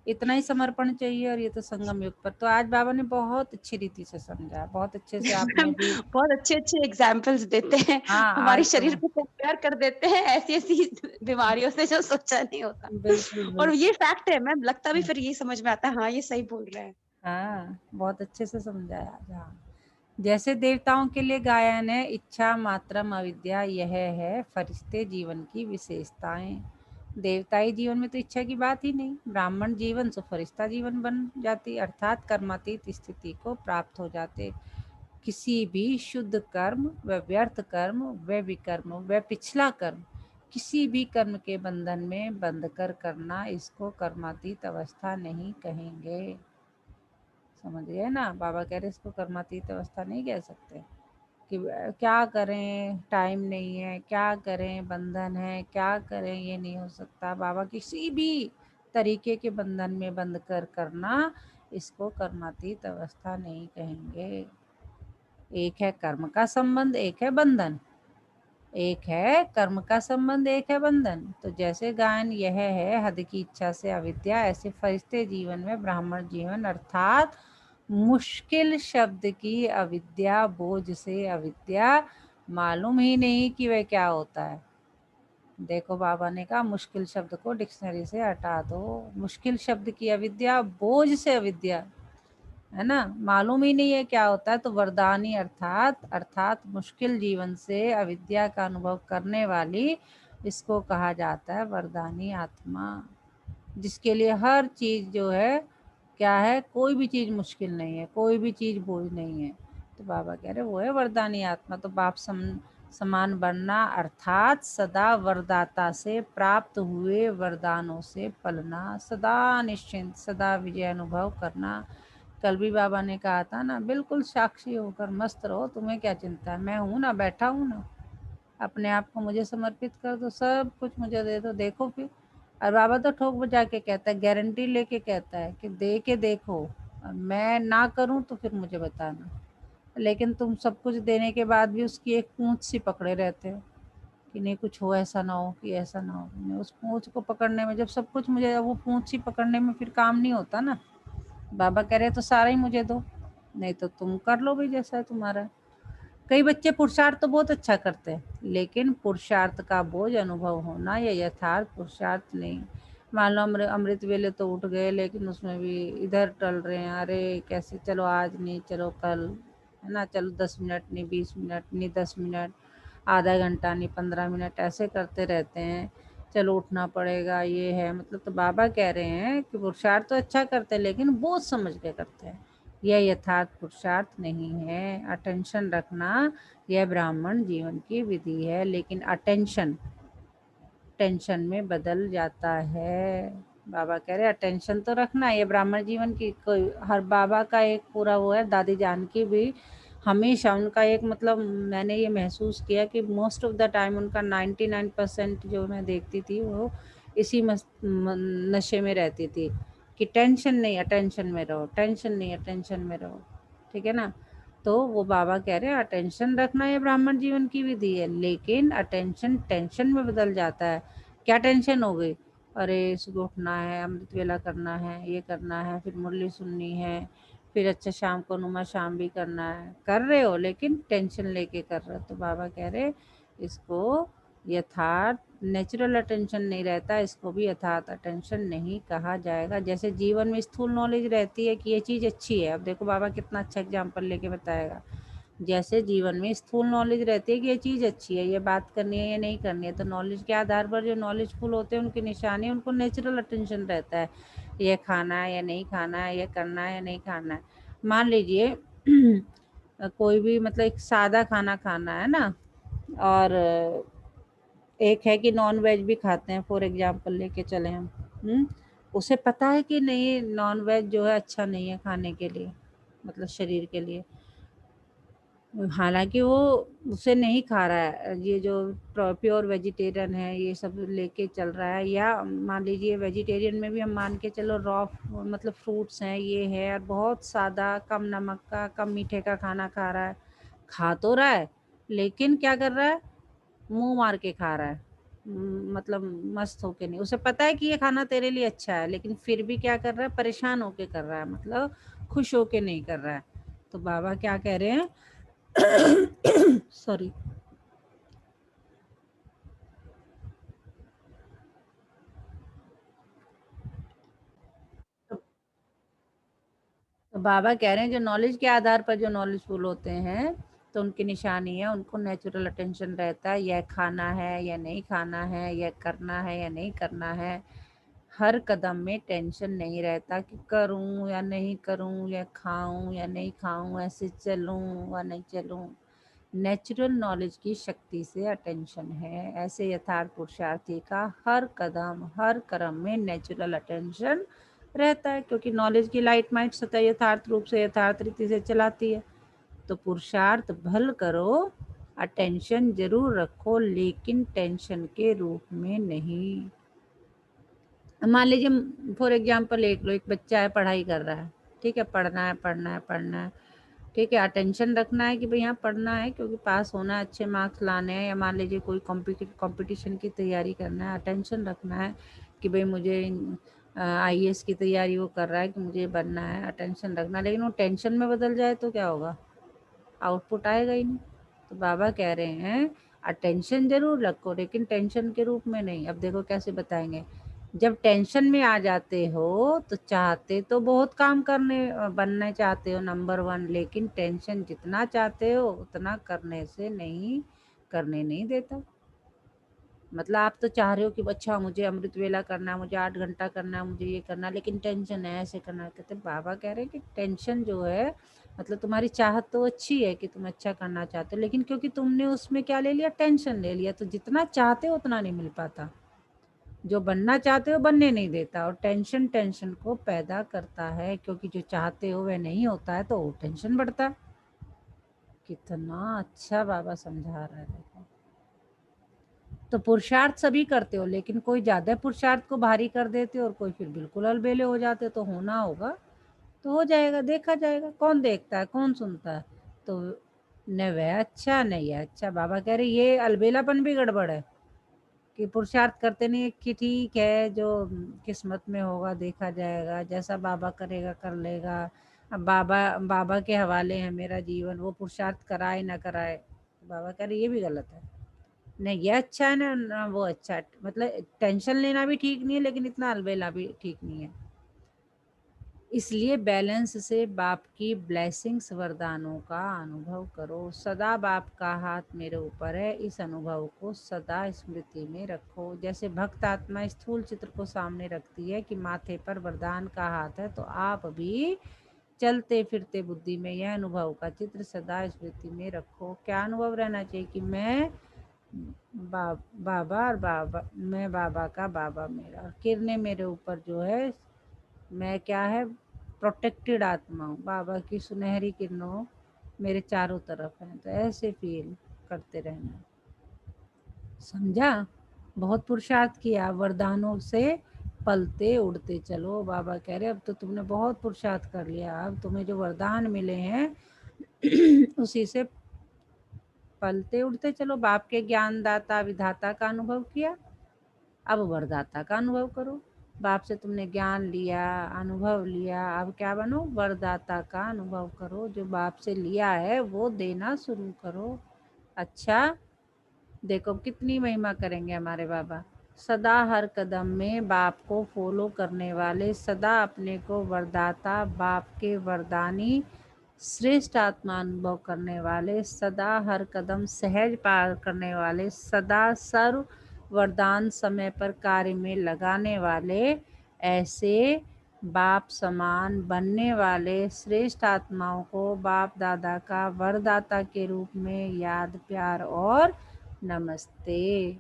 S2: इतना ही समर्पण चाहिए। और ये तो संगम युग पर तो आज बाबा ने बहुत अच्छी रीति से समझा, बहुत अच्छे से आपने
S3: हम
S2: भी।
S3: बहुत अच्छे अच्छे एग्जाम्पल्स देते हैं,
S2: हाँ
S3: हमारे
S2: आज तो
S3: शरीर को कंपेयर कर देते हैं ऐसी ऐसी बीमारियों से जो सोचा नहीं होता।
S2: बिल्कुल
S3: और
S2: बिल्कुल।
S3: ये फैक्ट है मैम, लगता भी फिर यही समझ में आता है, हाँ ये सही बोल रहे हैं।
S2: हाँ बहुत अच्छे से समझाया आज, हाँ। जैसे देवताओं के लिए गायन है, इच्छा मात्रम अविद्या, यह है फरिश्ते जीवन की विशेषताएं। देवताई जीवन में तो इच्छा की बात ही नहीं, ब्राह्मण जीवन से फरिश्ता जीवन बन जाती, अर्थात कर्मातीत स्थिति को प्राप्त हो जाते। किसी भी शुद्ध कर्म व व्यर्थ कर्म व विकर्म व पिछला कर्म, किसी भी कर्म के बंधन में बंध कर करना, इसको कर्मातीत अवस्था नहीं कहेंगे। समझ गए ना, बाबा कह रहे इसको कर्मातीत अवस्था नहीं कह सकते कि क्या करें, टाइम नहीं है, क्या करें, बंधन है, क्या करें, ये नहीं हो सकता। बाबा किसी भी तरीके के बंधन में बंध कर करना, इसको कर्मातीत अवस्था नहीं कहेंगे। एक है कर्म का संबंध, एक है बंधन, एक है कर्म का संबंध, एक है बंधन। तो जैसे गायन यह है हद की इच्छा से अविद्या, ऐसे फरिश्ते जीवन में ब्राह्मण जीवन अर्थात मुश्किल शब्द की अविद्या, बोझ से अविद्या, मालूम ही नहीं कि वह क्या होता है। देखो बाबा ने कहा मुश्किल शब्द को डिक्शनरी से हटा दो, मुश्किल शब्द की अविद्या, बोझ से अविद्या, है ना, मालूम ही नहीं है क्या होता है। तो वरदानी अर्थात मुश्किल जीवन से अविद्या का अनुभव करने वाली, इसको कहा जाता है वरदानी आत्मा। जिसके लिए हर चीज जो है क्या है, कोई भी चीज मुश्किल नहीं है, कोई भी चीज बोझ नहीं है। तो बाबा कह रहे वो है वरदानी आत्मा। तो बाप समान बनना अर्थात सदा वरदाता से प्राप्त हुए वरदानों से पलना, सदा निश्चिंत, सदा विजय अनुभव करना। कल भी बाबा ने कहा था ना, बिल्कुल साक्षी होकर मस्त रहो, तुम्हें क्या चिंता है, मैं हूँ ना, बैठा हूँ ना, अपने आप को मुझे समर्पित कर दो, सब कुछ मुझे दे दो, देखो फिर। और बाबा तो ठोक बजा के कहता है, गारंटी लेके कहता है कि दे के देखो, और मैं ना करूँ तो फिर मुझे बताना। लेकिन तुम सब कुछ देने के बाद भी उसकी एक पूंछ सी पकड़े रहते हो कि नहीं कुछ हो, ऐसा ना हो कि ऐसा ना हो। नहीं, उस पूंछ को पकड़ने में, जब सब कुछ मुझे, वो पूंछ सी पकड़ने में फिर काम नहीं होता ना। बाबा कह रहे तो सारा ही मुझे दो, नहीं तो तुम कर लो भी जैसा है तुम्हारा। कई बच्चे पुरुषार्थ तो बहुत अच्छा करते हैं, लेकिन पुरुषार्थ का बोझ अनुभव होना ये यथार्थ पुरुषार्थ नहीं। मान लो अमृत वेले तो उठ गए, लेकिन उसमें भी इधर टल रहे हैं, अरे कैसे, चलो आज नहीं, चलो कल, है ना, चलो 10 मिनट नहीं, 20 मिनट नहीं, 10 मिनट, आधा घंटा नहीं, 15 मिनट, ऐसे करते रहते हैं। चलो उठना पड़ेगा, ये है मतलब। तो बाबा कह रहे हैं कि पुरुषार्थ तो अच्छा करते हैं, लेकिन बोझ समझ के करते हैं, यह यथार्थ पुरुषार्थ नहीं है। अटेंशन रखना यह ब्राह्मण जीवन की विधि है, लेकिन अटेंशन टेंशन में बदल जाता है। बाबा कह रहे अटेंशन तो रखना। ये ब्राह्मण जीवन की कोई हर बाबा का एक पूरा वो है। दादी जान की भी हमेशा उनका एक मतलब मैंने ये महसूस किया कि मोस्ट ऑफ द टाइम उनका 99% जो मैं देखती थी वो इसी नशे में रहती थी कि टेंशन नहीं, अटेंशन में रहो, टेंशन नहीं, अटेंशन में रहो। ठीक है ना। तो वो बाबा कह रहे हैं अटेंशन रखना ये ब्राह्मण जीवन की विधि है, लेकिन अटेंशन टेंशन में बदल जाता है। क्या टेंशन हो गई? अरे सुबह उठना है, अमृत वेला करना है, ये करना है, फिर मुरली सुननी है, फिर अच्छा शाम को नुमा शाम भी करना है। कर रहे हो लेकिन टेंशन लेके कर रहे हो। तो बाबा कह रहे इसको यथार्थ नेचुरल अटेंशन नहीं रहता, इसको भी यथार्थ अटेंशन नहीं कहा जाएगा। जैसे जीवन में स्थूल नॉलेज रहती है कि ये चीज़ अच्छी है। अब देखो बाबा कितना अच्छा एग्जाम्पल लेके बताएगा। जैसे जीवन में स्थूल नॉलेज रहती है कि ये चीज़ अच्छी है, ये बात करनी है, ये नहीं करनी है, तो नॉलेज के आधार पर जो नॉलेजफुल होते हैं उनकी निशानी, उनको नेचुरल अटेंशन रहता है। ये खाना है या नहीं खाना है, ये करना है या नहीं खाना है। मान लीजिए कोई भी मतलब एक सादा खाना खाना है ना, और एक है कि नॉन वेज भी खाते हैं, फॉर एग्जाम्पल लेके चले हम। उसे पता है कि नहीं नॉन वेज जो है अच्छा नहीं है खाने के लिए, मतलब शरीर के लिए। हालाँकि वो उसे नहीं खा रहा है, ये जो प्योर वेजिटेरियन है ये सब लेके चल रहा है, या मान लीजिए वेजिटेरियन में भी हम मान के चलो रॉ मतलब फ्रूट्स हैं, ये है, और बहुत सादा कम नमक का कम मीठे का खाना खा रहा है। खा तो रहा है लेकिन क्या कर रहा है? मुँह मार के खा रहा है। मतलब मस्त होके नहीं। उसे पता है कि ये खाना तेरे लिए अच्छा है, लेकिन फिर भी क्या कर रहा है? परेशान होके कर रहा है, मतलब खुश होके नहीं कर रहा है। तो बाबा क्या कह रहे हैं? सॉरी। तो बाबा कह रहे हैं जो नॉलेज के आधार पर जो नॉलेजफुल होते हैं तो उनकी निशानी है, उनको नेचुरल अटेंशन रहता है। यह खाना है या नहीं खाना है, यह करना है या नहीं करना है। हर कदम में टेंशन नहीं रहता कि करूं या नहीं करूं, या खाऊं या नहीं खाऊं, ऐसे चलूं या नहीं चलूं। नेचुरल नॉलेज की शक्ति से अटेंशन है। ऐसे यथार्थ पुरुषार्थी का हर कदम हर कर्म में नेचुरल अटेंशन रहता है, क्योंकि नॉलेज की लाइट माइट सतह यथार्थ रूप से यथार्थ रीति से चलाती है। तो पुरुषार्थ भल करो, अटेंशन जरूर रखो, लेकिन टेंशन के रूप में नहीं। मान लीजिए फॉर एग्जाम्पल एक लो, एक बच्चा है पढ़ाई कर रहा है, ठीक है, पढ़ना है पढ़ना है पढ़ना है, ठीक है, अटेंशन रखना है कि भाई यहाँ पढ़ना है क्योंकि पास होना है, अच्छे मार्क्स लाने हैं। या मान लीजिए कोई कंपटीशन की तैयारी करना है, अटेंशन रखना है कि भाई मुझे आईएएस की तैयारी वो कर रहा है कि मुझे बनना है, अटेंशन रखना। लेकिन वो टेंशन में बदल जाए तो क्या होगा? आउटपुट आएगा ही नहीं। तो बाबा कह रहे हैं अटेंशन जरूर रखो, लेकिन टेंशन के रूप में नहीं। अब देखो कैसे बताएंगे। जब टेंशन में आ जाते हो तो चाहते तो बहुत काम करने बनने चाहते हो नंबर 1, लेकिन टेंशन जितना चाहते हो उतना करने से नहीं, करने नहीं देता। मतलब आप तो चाह रहे हो कि अच्छा मुझे अमृत वेला करना है, मुझे 8 घंटा करना है, मुझे ये करना है, लेकिन टेंशन है, ऐसे करना है। कहते बाबा कह रहे हैं कि टेंशन जो है मतलब तुम्हारी चाहत तो अच्छी है कि तुम अच्छा करना चाहते हो, लेकिन क्योंकि तुमने उसमें क्या ले लिया? टेंशन ले लिया, तो जितना चाहते हो उतना नहीं मिल पाता। जो बनना चाहते हो बनने नहीं देता, और टेंशन टेंशन को पैदा करता है, क्योंकि जो चाहते हो वह नहीं होता है तो टेंशन बढ़ता है। कितना अच्छा बाबा समझा रहा है देखो। तो पुरुषार्थ सभी करते हो, लेकिन कोई ज़्यादा पुरुषार्थ को भारी कर देते हो और कोई फिर बिल्कुल अलबेले हो जाते। तो होना होगा तो हो जाएगा, देखा जाएगा। कौन देखता है, कौन सुनता है? तो न वह अच्छा न ये अच्छा। बाबा कह रहे ये अलबेलापन भी गड़बड़ है कि पुरुषार्थ करते नहीं है कि ठीक है जो किस्मत में होगा देखा जाएगा, जैसा बाबा करेगा कर लेगा। अब बाबा बाबा के हवाले है मेरा जीवन, वो पुरुषार्थ कराए ना कराए। तो बाबा कह रहे ये भी गलत है। नहीं ये अच्छा है ना वो अच्छा है। मतलब टेंशन लेना भी ठीक नहीं है, लेकिन इतना अलबेला भी ठीक नहीं है। इसलिए बैलेंस से बाप की ब्लेसिंग्स वरदानों का अनुभव करो। सदा बाप का हाथ मेरे ऊपर है, इस अनुभव को सदा स्मृति में रखो। जैसे भक्त आत्मा स्थूल चित्र को सामने रखती है कि माथे पर वरदान का हाथ है, तो आप भी चलते फिरते बुद्धि में यह अनुभव का चित्र सदा स्मृति में रखो। क्या अनुभव रहना चाहिए? कि मैं बाबा और बाबा, मैं बाबा का बाबा मेरा, और किरणें मेरे ऊपर जो है, मैं क्या है, प्रोटेक्टेड आत्मा हूँ, बाबा की सुनहरी किरणों मेरे चारों तरफ हैं। तो ऐसे फील करते रहना, समझा? बहुत पुरुषार्थ किया, वरदानों से पलते उड़ते चलो। बाबा कह रहे अब तो तुमने बहुत पुरुषार्थ कर लिया, अब तुम्हें जो वरदान मिले हैं उसी से पलते उड़ते चलो। बाप के ज्ञानदाता विधाता का अनुभव किया, अब वरदाता का अनुभव करो। बाप से तुमने ज्ञान लिया, अनुभव लिया, अब क्या बनो, वरदाता का अनुभव करो। जो बाप से लिया है वो देना शुरू करो। अच्छा, देखो कितनी महिमा करेंगे हमारे बाबा। सदा हर कदम में बाप को फॉलो करने वाले, सदा अपने को वरदाता, बाप के वरदानी श्रेष्ठ आत्मा अनुभव करने वाले, सदा हर कदम सहज पार करने वाले, सदा सर्व वरदान समय पर कार्य में लगाने वाले, ऐसे बाप समान बनने वाले श्रेष्ठ आत्माओं को बाप दादा का वरदाता के रूप में याद, प्यार और नमस्ते।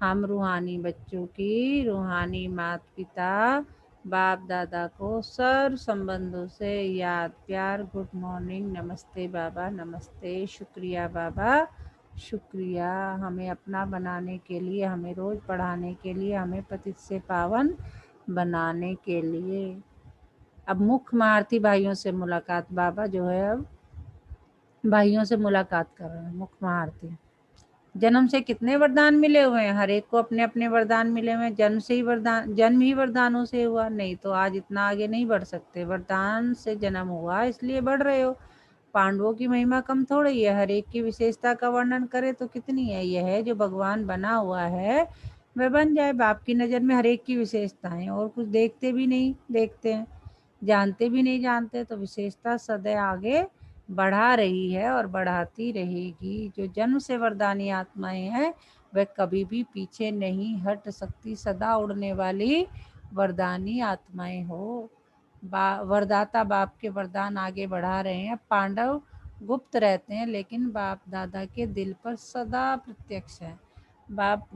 S2: हम रूहानी बच्चों की रूहानी माता पिता बाप दादा को सर्व संबंधों से याद, प्यार, गुड मॉर्निंग, नमस्ते बाबा, नमस्ते, शुक्रिया बाबा, शुक्रिया हमें अपना बनाने के लिए, हमें रोज़ पढ़ाने के लिए, हमें पतित से पावन बनाने के लिए। अब मुख्य महारथी भाइयों से मुलाकात, बाबा जो है अब भाइयों से मुलाकात कर रहे हैं। मुख्य महारथी, जन्म से कितने वरदान मिले हुए हैं, हर एक को अपने अपने वरदान मिले हुए हैं। जन्म से ही वरदान, जन्म ही वरदानों से हुआ, नहीं तो आज इतना आगे नहीं बढ़ सकते। वरदान से जन्म हुआ इसलिए बढ़ रहे हो। पांडवों की महिमा कम थोड़ी है, हर एक की विशेषता का वर्णन करे तो कितनी है। यह है जो भगवान बना हुआ है वह बन जाए। बाप की नज़र में हर एक की विशेषताएं, और कुछ देखते भी नहीं देखते हैं, जानते भी नहीं जानते, तो विशेषता सदैव आगे बढ़ा रही है और बढ़ाती रहेगी। जो जन्म से वरदानी आत्माएं हैं वह कभी भी पीछे नहीं हट सकती, सदा उड़ने वाली वरदानी आत्माएं हो। वरदाता बाप के वरदान आगे बढ़ा रहे हैं। पांडव गुप्त रहते हैं लेकिन बाप दादा के दिल पर सदा प्रत्यक्ष है। बाप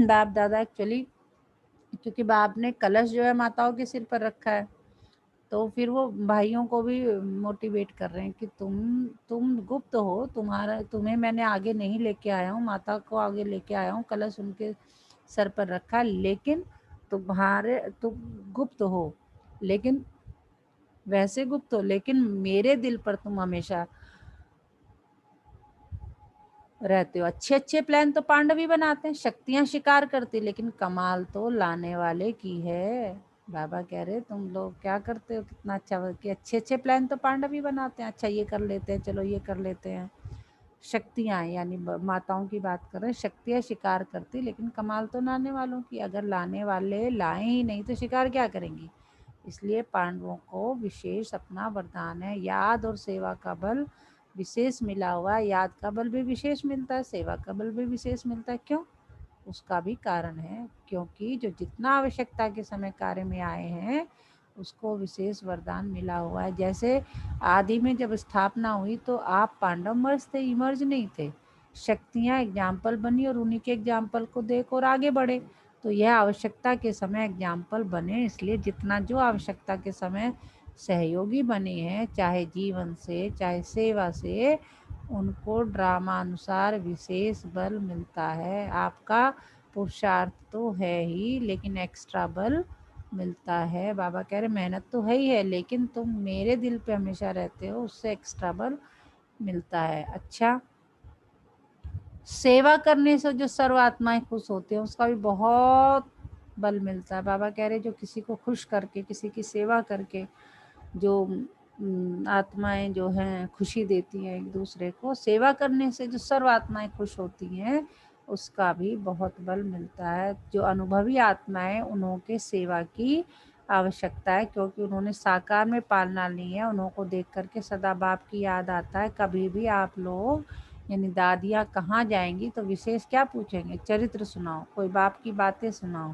S2: बाप दादा एक्चुअली, क्योंकि बाप ने कलश जो है माताओं के सिर पर रखा है, तो फिर वो भाइयों को भी मोटिवेट कर रहे हैं कि तुम गुप्त हो, तुम्हें मैंने आगे नहीं लेके आया हूँ, माता को आगे लेके आया हूँ, कलश उनके सर पर रखा, लेकिन तुम गुप्त हो, लेकिन वैसे गुप्त हो, लेकिन मेरे दिल पर तुम हमेशा रहते हो। अच्छे अच्छे प्लान तो पांडव ही बनाते हैं, शक्तियां शिकार करती, लेकिन कमाल तो लाने वाले की है। बाबा कह रहे तुम लोग क्या करते हो, कितना अच्छा कि अच्छे अच्छे प्लान तो पांडव ही बनाते हैं। अच्छा ये कर लेते हैं, चलो ये कर लेते हैं। शक्तियां यानी माताओं की बात कर रहे हैं, शक्तियां शिकार करती, लेकिन कमाल तो लाने वालों की। अगर लाने वाले लाए ही नहीं तो शिकार क्या करेंगी। इसलिए पांडवों को विशेष अपना वरदान है, याद और सेवा का बल विशेष मिला हुआ है। याद का बल भी विशेष मिलता है, सेवा का बल भी विशेष मिलता है। क्यों? उसका भी कारण है, क्योंकि जो जितना आवश्यकता के समय कार्य में आए हैं उसको विशेष वरदान मिला हुआ है। जैसे आदि में जब स्थापना हुई तो आप पांडव मर्ज थे, इमर्ज नहीं थे। शक्तियाँ एग्जाम्पल बनी और उन्हीं के एग्जाम्पल को देख और आगे बढ़े, तो यह आवश्यकता के समय एग्जाम्पल बने। इसलिए जितना जो आवश्यकता के समय सहयोगी बने हैं, चाहे जीवन से चाहे सेवा से, उनको ड्रामा अनुसार विशेष बल मिलता है। आपका पुरुषार्थ तो है ही, लेकिन एक्स्ट्रा बल मिलता है। बाबा कह रहे मेहनत तो है ही है, लेकिन तुम मेरे दिल पे हमेशा रहते हो, उससे एक्स्ट्रा बल मिलता है। अच्छा, सेवा करने से जो सर्व आत्माएं खुश होते हैं उसका भी बहुत बल मिलता है। बाबा कह रहे जो किसी को खुश करके, किसी की सेवा करके जो आत्माएं जो हैं खुशी देती हैं एक दूसरे को, सेवा करने से जो सर्व आत्माएं खुश होती हैं उसका भी बहुत बल मिलता है। जो अनुभवी आत्माएं, उन्हों के सेवा की आवश्यकता है, क्योंकि उन्होंने साकार में पालना ली है। उन्हों को देख करके सदा बाप की याद आता है। कभी भी आप लोग यानी दादियाँ कहाँ जाएंगी तो विशेष क्या पूछेंगे, चरित्र सुनाओ, कोई बाप की बातें सुनाओ,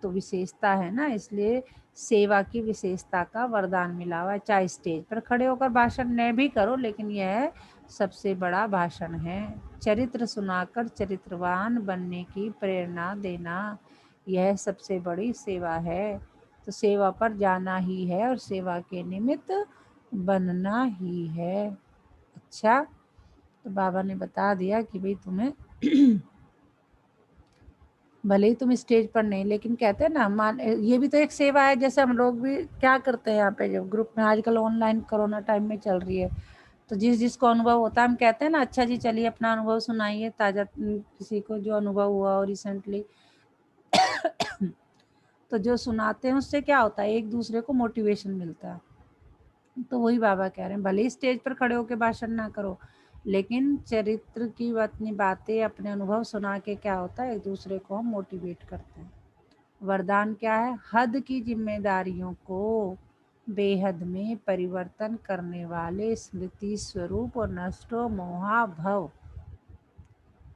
S2: तो विशेषता है ना। इसलिए सेवा की विशेषता का वरदान मिला हुआ है। चाहे स्टेज पर खड़े होकर भाषण न भी करो, लेकिन यह सबसे बड़ा भाषण है। चरित्र सुनाकर चरित्रवान बनने की प्रेरणा देना, यह सबसे बड़ी सेवा है। तो सेवा पर जाना ही है और सेवा के निमित्त बनना ही है। अच्छा, तो बाबा ने बता दिया कि भाई तुम्हें भले ही तुम स्टेज पर नहीं, लेकिन कहते हैं ना, मान ये भी तो एक सेवा है। जैसे हम लोग भी क्या करते हैं यहाँ पे, जब ग्रुप में आजकल ऑनलाइन कोरोना टाइम में चल रही है, तो जिस जिसको अनुभव होता है हम कहते हैं ना, अच्छा जी चलिए अपना अनुभव सुनाइए, ताज़ा किसी को जो अनुभव हुआ हो रिसेंटली। तो जो सुनाते हैं उससे क्या होता है, एक दूसरे को मोटिवेशन मिलता है। तो वही बाबा कह रहे हैं, भले ही स्टेज पर खड़े होकर भाषण ना करो, लेकिन चरित्र की अपनी बातें, अपने अनुभव सुना के क्या होता है, एक दूसरे को हम मोटिवेट करते हैं। वरदान क्या है? हद की जिम्मेदारियों को बेहद में परिवर्तन करने वाले स्मृति स्वरूप और नष्टो मोहा भव।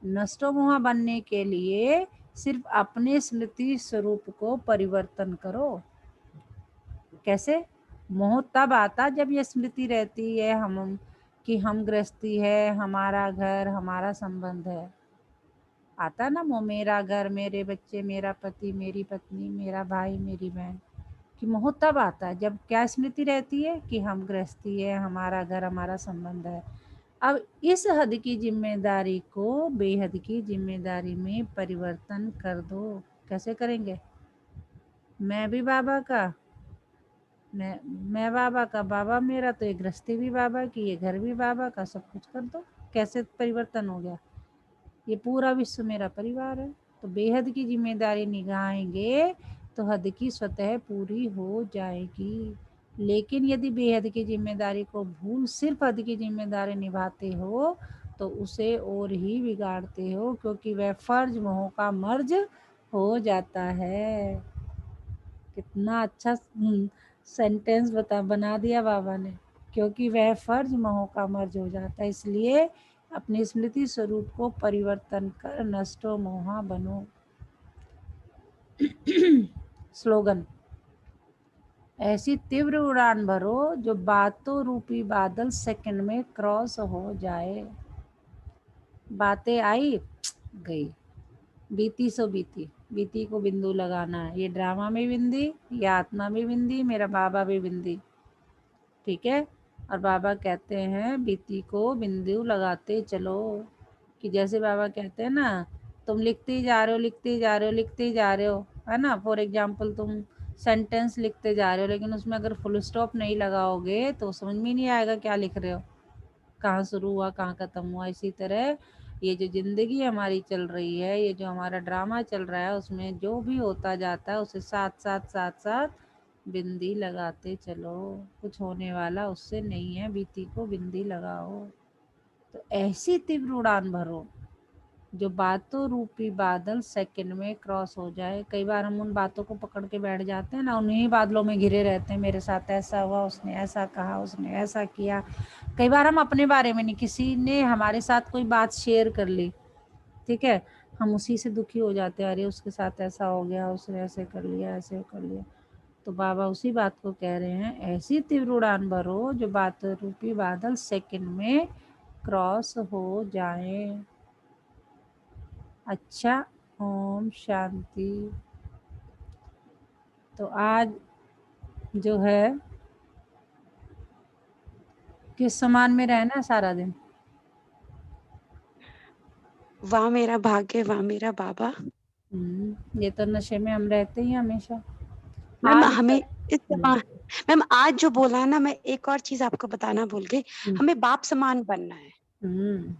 S2: नष्टो मोहा बनने के लिए सिर्फ अपने स्मृति स्वरूप को परिवर्तन करो। कैसे? मोह तब आता जब ये स्मृति रहती है हम कि हम गृहस्थी है, हमारा घर, हमारा संबंध है। आता ना मोह, मेरा घर, मेरे बच्चे, मेरा पति, मेरी पत्नी, मेरा भाई, मेरी बहन, कि मोह तब आता है जब क्या स्मृति रहती है कि हम गृहस्थी है, हमारा घर, हमारा संबंध है। अब इस हद की जिम्मेदारी को बेहद की जिम्मेदारी में परिवर्तन कर दो। कैसे करेंगे? मैं भी बाबा का, मैं बाबा का, बाबा मेरा, तो ये गृहस्थी भी बाबा की, ये घर भी बाबा का, सब कुछ कर दो। कैसे परिवर्तन हो गया? ये पूरा विश्व मेरा परिवार है। तो बेहद की जिम्मेदारी निभाएंगे तो हद की स्वतः पूरी हो जाएगी। लेकिन यदि बेहद की जिम्मेदारी को भूल सिर्फ हद की जिम्मेदारी निभाते हो तो उसे और ही बिगाड़ते हो, क्योंकि वह फर्ज मोह का मर्ज हो जाता है। कितना अच्छा सेंटेंस बना दिया बाबा ने, क्योंकि वह फर्ज मोह का मर्ज हो जाता है। इसलिए अपने स्मृति स्वरूप को परिवर्तन कर नष्टो मोहा बनो। स्लोगन, ऐसी तीव्र उड़ान भरो जो बातों रूपी बादल सेकंड में क्रॉस हो जाए। बातें आई गई, बीती सो बीती, बीती को बिंदु लगाना है। ये ड्रामा में बिंदी, ये आत्मा में बिंदी, मेरा बाबा भी बिंदी, ठीक है। और बाबा कहते हैं बीती को बिंदु लगाते चलो, कि जैसे बाबा कहते हैं ना, तुम लिखते ही जा रहे हो, लिखते ही जा रहे हो, लिखते ही जा रहे हो, है ना। फॉर एग्जाम्पल तुम सेंटेंस लिखते जा रहे हो, लेकिन उसमें अगर फुल स्टॉप नहीं लगाओगे तो समझ में नहीं आएगा क्या लिख रहे हो, कहाँ शुरू हुआ कहाँ ख़त्म हुआ। इसी तरह ये जो ज़िंदगी हमारी चल रही है, ये जो हमारा ड्रामा चल रहा है, उसमें जो भी होता जाता है उसे साथ साथ साथ साथ बिंदी लगाते चलो। कुछ होने वाला उससे नहीं है, बीती को बिंदी लगाओ। तो ऐसी तीव्र उड़ान भरो जो बातों रूपी बादल सेकंड में क्रॉस हो जाए। कई बार हम उन बातों को पकड़ के बैठ जाते हैं ना, उन्हीं बादलों में घिरे रहते हैं, मेरे साथ ऐसा हुआ, उसने ऐसा कहा, उसने ऐसा किया। कई बार हम अपने बारे में नहीं, किसी ने हमारे साथ कोई बात शेयर कर ली, ठीक है, हम उसी से दुखी हो जाते हैं, अरे उसके साथ ऐसा हो गया, उसने ऐसे कर लिया, ऐसे कर लिया। तो बाबा उसी बात को कह रहे हैं, ऐसी तीव्र उड़ान भरो जो बात रूपी बादल सेकंड में क्रॉस हो जाए। अच्छा, ओम शांति। तो आज जो है किस समान में रहना सारा दिन?
S3: वाह मेरा भाग्य, वाह मेरा बाबा।
S2: ये तो नशे में हम रहते ही हमेशा।
S3: मैम
S2: आज
S3: हमें इस
S2: हम्म,
S3: मैम आज जो बोला है ना, मैं एक और चीज आपको बताना भूल गई।
S2: हम्म,
S3: हमें बाप समान बनना है।
S2: हम्म,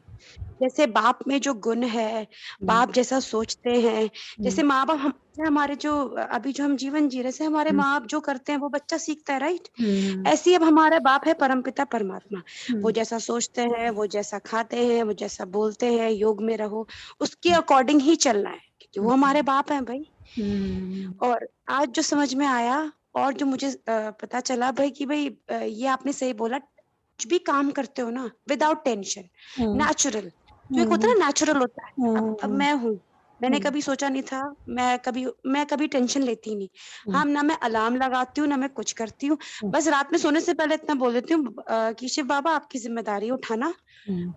S3: जैसे बाप में जो गुण है,
S2: हम्म,
S3: बाप जैसा सोचते हैं,
S2: हम्म,
S3: जैसे माँ बाप हम हमारे जो अभी जो हम जीवन जी रहे से हमारे
S2: हम्म,
S3: माँ बाप जो करते हैं वो बच्चा सीखता है, राइट।
S2: हम्म,
S3: ऐसे ही अब हमारा बाप है परमपिता परमात्मा। वो
S2: हम्म,
S3: जैसा सोचते हैं, वो जैसा खाते हैं, वो जैसा बोलते हैं, योग में रहो, उसके अकॉर्डिंग ही चलना है, क्योंकि वो हमारे बाप हैं भाई।
S2: हम्म,
S3: और आज जो समझ में आया और जो मुझे पता चला भाई कि भाई ये आपने सही बोला, कुछ भी काम करते हो ना विदाउट टेंशन,
S2: हम्म,
S3: नेचुरल, जो एक होता
S2: हम्म,
S3: है ना नेचुरल होता है। अब मैं हूँ, मैंने कभी सोचा नहीं था, मैं कभी टेंशन लेती ही नहीं। हाँ, ना मैं अलार्म लगाती हूँ, ना मैं कुछ करती हूँ। बस रात में सोने से पहले इतना बोल देती हूँ कि शिव बाबा आपकी ज़िम्मेदारी है उठाना,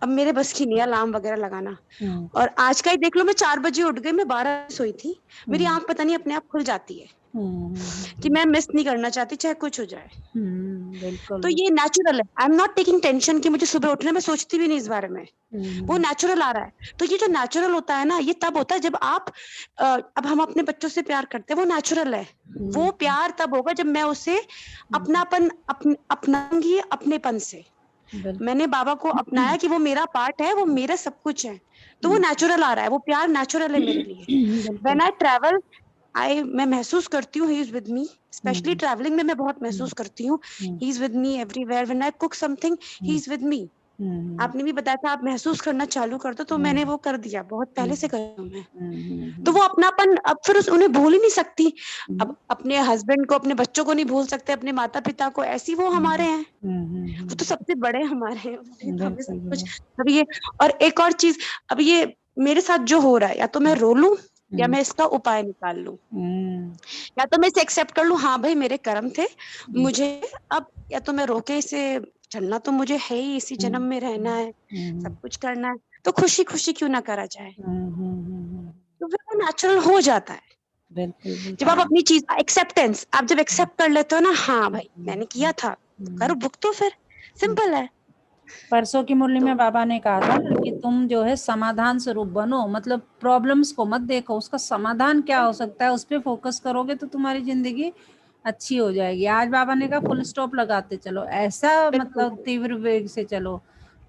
S3: अब मेरे बस की नहीं है अलार्म वगैरह लगाना। और आज का ही देख लो, मैं 4 बजे उठ गई, मैं 12 बजे सोई थी। मेरी आँख पता नहीं अपने आप खुल जाती है कि मैं मिस नहीं करना चाहती, चाहे कुछ हो जाए।
S2: बिल्कुल।
S3: तो ये नेचुरल है। I am not taking tension कि मुझे सुबह उठना है, मैं सोचती भी नहीं इस बारे में। वो नेचुरल आ रहा है। तो ये जो नेचुरल होता है ना, ये तब होता है जब आप अब हम अपने बच्चों से प्यार करते हैं, वो नेचुरल है। वो प्यार तब होगा जब मैं उसे अपनापन अपनाऊंगी अपनेपन से। मैंने बाबा को अपनाया कि वो मेरा पार्ट है, वो मेरा सब कुछ है। तो वो नेचुरल आ रहा है, वो प्यार नेचुरल है मेरे लिए। व्हेन
S2: बिल्कुल।
S3: आई ट्रैवल, मैं महसूस करती हूँ he is with me. Specially travelling में मैं बहुत महसूस करती हूँ he is with me everywhere. When I cook something, he is with me. आपने भी बताया था आप महसूस करना चालू कर दो, तो मैंने वो कर दिया, बहुत पहले से कर रही हूँ मैं। तो वो अपनापन अब फिर उन्हें भूल ही नहीं सकती। अब अपने हस्बैंड को, अपने बच्चों को नहीं भूल सकते, अपने माता पिता को, ऐसी वो हमारे हैं। वो तो सबसे बड़े हमारे हैं, उन्होंने तो हमें सब कुछ। अब ये, और एक और चीज, अब ये मेरे साथ जो हो रहा है, या तो मैं रो लूं या मैं इसका उपाय निकाल लूं, या तो मैं इसे एक्सेप्ट कर लूं, हाँ भाई मेरे कर्म थे मुझे अब, या तो मैं रोके इसे। चलना तो मुझे है ही, इसी जन्म में रहना है, सब कुछ करना है, तो खुशी खुशी क्यों ना करा जाए। तो फिर वो नेचुरल हो जाता है
S2: बिल्कुल।
S3: जब आप अपनी चीज एक्सेप्टेंस, आप जब एक्सेप्ट कर लेते हो ना, हाँ भाई मैंने किया था, तो करो, भुगतो फिर, सिंपल है।
S2: परसों की मुरली
S3: तो
S2: में बाबा ने कहा था ना कि तुम जो है समाधान स्वरूप बनो, मतलब प्रॉब्लम्स को मत देखो, उसका समाधान क्या हो सकता है उस पर फोकस करोगे तो तुम्हारी जिंदगी अच्छी हो जाएगी। आज बाबा ने कहा फुल स्टॉप लगाते चलो, ऐसा मतलब तीव्र वेग से चलो।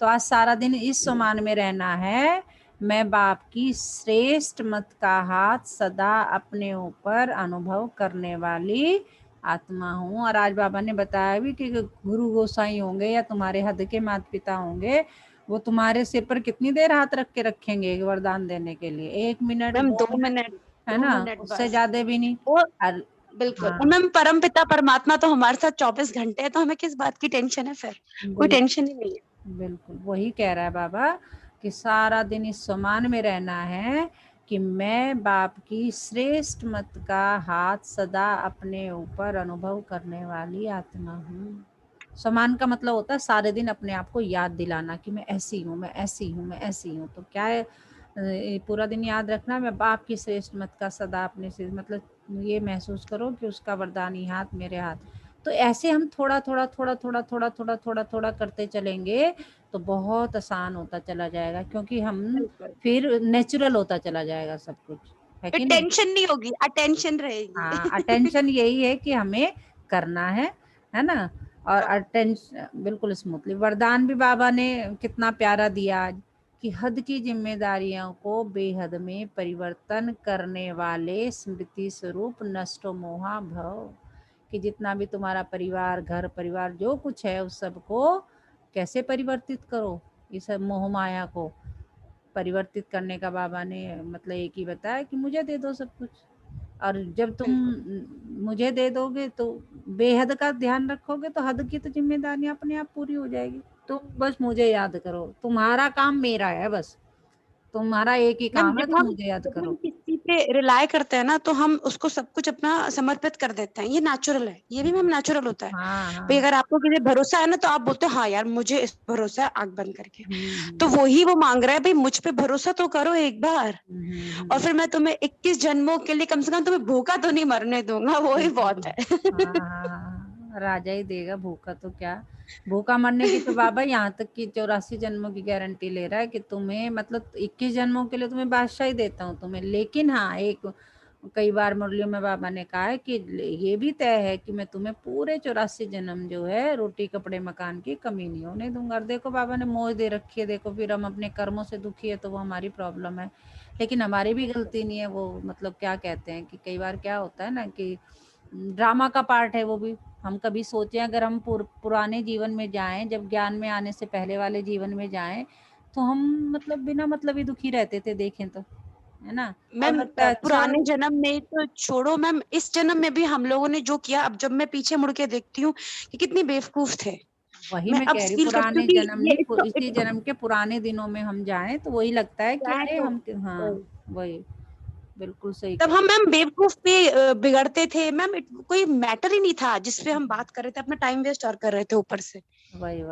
S2: तो आज सारा दिन इस सम्मान में रहना है, मैं बाप की श्रेष्ठ मत का हाथ सदा अपने ऊपर अनुभव करने वाली आत्मा हूँ। और आज बाबा ने बताया भी कि गुरु गोसाई होंगे या तुम्हारे हद के माता पिता होंगे, वो तुम्हारे सिर पर कितनी देर हाथ रख के रखेंगे वरदान देने के लिए? 1 मिनट,
S3: मैम
S2: 2
S3: 2 मिनट,
S2: है
S3: 2
S2: ना,
S3: मिनट
S2: उससे
S3: बस।
S2: ज्यादा भी नहीं।
S3: वो
S2: और
S3: बिल्कुल।
S2: हाँ,
S3: और मैम परम पिता परमात्मा तो हमारे साथ 24 घंटे है, तो हमें किस बात की टेंशन है फिर? कोई टेंशन ही नहीं है।
S2: बिल्कुल वही कह रहा है बाबा कि सारा दिन इस सम्मान में रहना है कि मैं बाप की श्रेष्ठ मत का हाथ सदा अपने ऊपर अनुभव करने वाली आत्मा हूँ। सम्मान का मतलब होता है सारे दिन अपने आप को याद दिलाना कि मैं ऐसी हूँ, मैं ऐसी हूँ, मैं ऐसी हूँ। तो क्या है, पूरा दिन याद रखना मैं बाप की श्रेष्ठ मत का सदा अपने से, मतलब ये महसूस करो कि उसका वरदानी हाथ मेरे हाथ। तो ऐसे हम थोड़ा थोड़ा थोड़ा थोड़ा थोड़ा थोड़ा थोड़ा थोड़ा करते चलेंगे तो बहुत आसान होता चला जाएगा, क्योंकि हम
S3: बिल्कुल,
S2: फिर नेचुरल होता चला जाएगा सब कुछ, है
S3: फिर
S2: कि नहीं?
S3: टेंशन नहीं होगी, अटेंशन रहेगी।
S2: हाँ, अटेंशन यही है कि हमें करना है ना। और अटेंशन बिल्कुल स्मूथली। वरदान भी बाबा ने कितना प्यारा दिया आज कि हद की जिम्मेदारियों को बेहद में परिवर्तन करने वाले स्मृति स्वरूप नष्टो मोहा भव, कि जितना भी तुम्हारा परिवार, घर परिवार जो कुछ है उस सब को कैसे परिवर्तित करो, इस मोह माया को परिवर्तित करने का बाबा ने मतलब एक ही बताया कि मुझे दे दो सब कुछ। और जब तुम
S3: बिल्कुल,
S2: मुझे दे दोगे तो बेहद का ध्यान रखोगे तो हद की तो जिम्मेदारियां अपने आप पूरी हो जाएगी। तुम बस मुझे याद करो, तुम्हारा काम मेरा है, बस तुम्हारा एक ही
S3: मैम
S2: काम है, तुम मुझे याद
S3: जब हम
S2: करो।
S3: किसी पे रिलाय करते हैं ना, तो हम उसको सब कुछ अपना समर्पित कर देते हैं, ये नेचुरल है, ये भी मैम नेचुरल होता है।
S2: हाँ
S3: भाई
S2: हाँ।
S3: अगर आपको किसी पे भरोसा है ना, तो आप बोलते हो हाँ यार मुझे इस पे भरोसा है, आंख बंद करके। तो
S2: हम्म
S3: वही वो मांग रहा है, भाई मुझ पे भरोसा तो करो एक बार, और
S2: हम्म।
S3: फिर मैं तुम्हें 21 जन्मों के लिए कम से कम तुम्हें भूखा तो नहीं मरने दूंगा, वो ही
S2: बिल्कुल।
S3: बहुत है।
S2: हाँ हाँ हाँ, राजा ही देगा, भूखा तो क्या। भूखा मरने की तो बाबा यहाँ तक कि 84 जन्मों की गारंटी ले रहा है कि तुम्हें, मतलब 21 जन्मों के लिए तुम्हें बादशाह ही देता हूँ तुम्हें। लेकिन हाँ, एक कई बार मुरलियों में बाबा ने कहा है कि ये भी तय है कि मैं तुम्हें पूरे 84 जन्म जो है रोटी कपड़े मकान की कमी नहीं होने दूंगा। और देखो बाबा ने मोह दे रखी है, देखो फिर हम अपने कर्मों से दुखी है तो वो हमारी प्रॉब्लम है। लेकिन हमारी भी गलती नहीं है वो, मतलब क्या कहते हैं कि कई बार क्या होता है ना कि ड्रामा का पार्ट है वो भी। हम कभी सोचें अगर हम पुराने जीवन में जाएं, जब ज्ञान में आने से पहले वाले जीवन में जाएं, तो हम मतलब बिना मतलब ही दुखी रहते थे, देखें तो, है ना। और
S3: मैम
S2: लगता है अच्छा।
S3: पुराने जन्म में तो छोड़ो मैम, इस जन्म में भी हम लोगों ने जो किया, अब जब मैं पीछे मुड़ के देखती हूँ कि कितनी बेवकूफ थे।
S2: वही
S3: मैं
S2: मैं
S3: अब
S2: कह रही हूँ,
S3: फील करती
S2: पुराने
S3: हूँ कि
S2: जन्म
S3: ये
S2: नहीं,
S3: इसको
S2: इसी जन्म के पुराने दिनों में हम जाएं तो वही लगता है कि
S3: चाहे
S2: अरे
S3: तो
S2: हम, हाँ, वही। बिल्कुल सही
S3: तब
S2: कह
S3: हम मैम बेवकूफ पे बिगड़ते थे मैम, कोई मैटर ही नहीं था जिसपे हम बात कर रहे थे, अपना टाइम वेस्ट और कर रहे थे ऊपर से।
S2: वही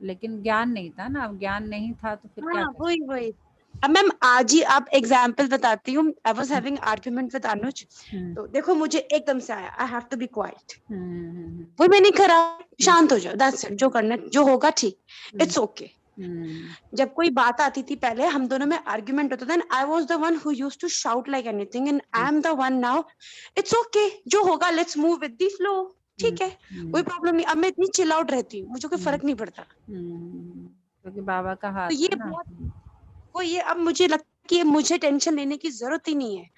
S2: लेकिन ज्ञान नहीं था ना, अब ज्ञान नहीं था तो फिर क्या
S3: हाँ
S2: कर
S3: वही
S2: सकते।
S3: वही। अब मैम आज ही आप एग्जाम्पल बताती हूँ, I was having argument with Anuj.
S2: Hmm
S3: तो देखो मुझे एकदम से आया, I have to be quiet,
S2: hmm
S3: वो मैंने करा,
S2: हम्म
S3: शांत हो जाओ, दैट्स इट, जो करना जो होगा ठीक,
S2: हम्म
S3: इट्स ओके।
S2: हम्म
S3: जब कोई बात आती थी पहले हम दोनों में आर्ग्यूमेंट होता था, and I was the one who used to shout like anything, and I am the one now, it's okay, जो होगा let's move with the flow,
S2: hmm
S3: ठीक है, कोई
S2: हम्म
S3: प्रॉब्लम नहीं। अब मैं इतनी चिल आउट रहती हूँ, मुझे कोई
S2: हम्म
S3: फर्क नहीं पड़ता।
S2: क्योंकि बाबा का हाथ
S3: तो ये
S2: है ना।
S3: बहुत, वो ये अब मुझे लगता है कि मुझे टेंशन लेने की जरूरत ही नहीं है।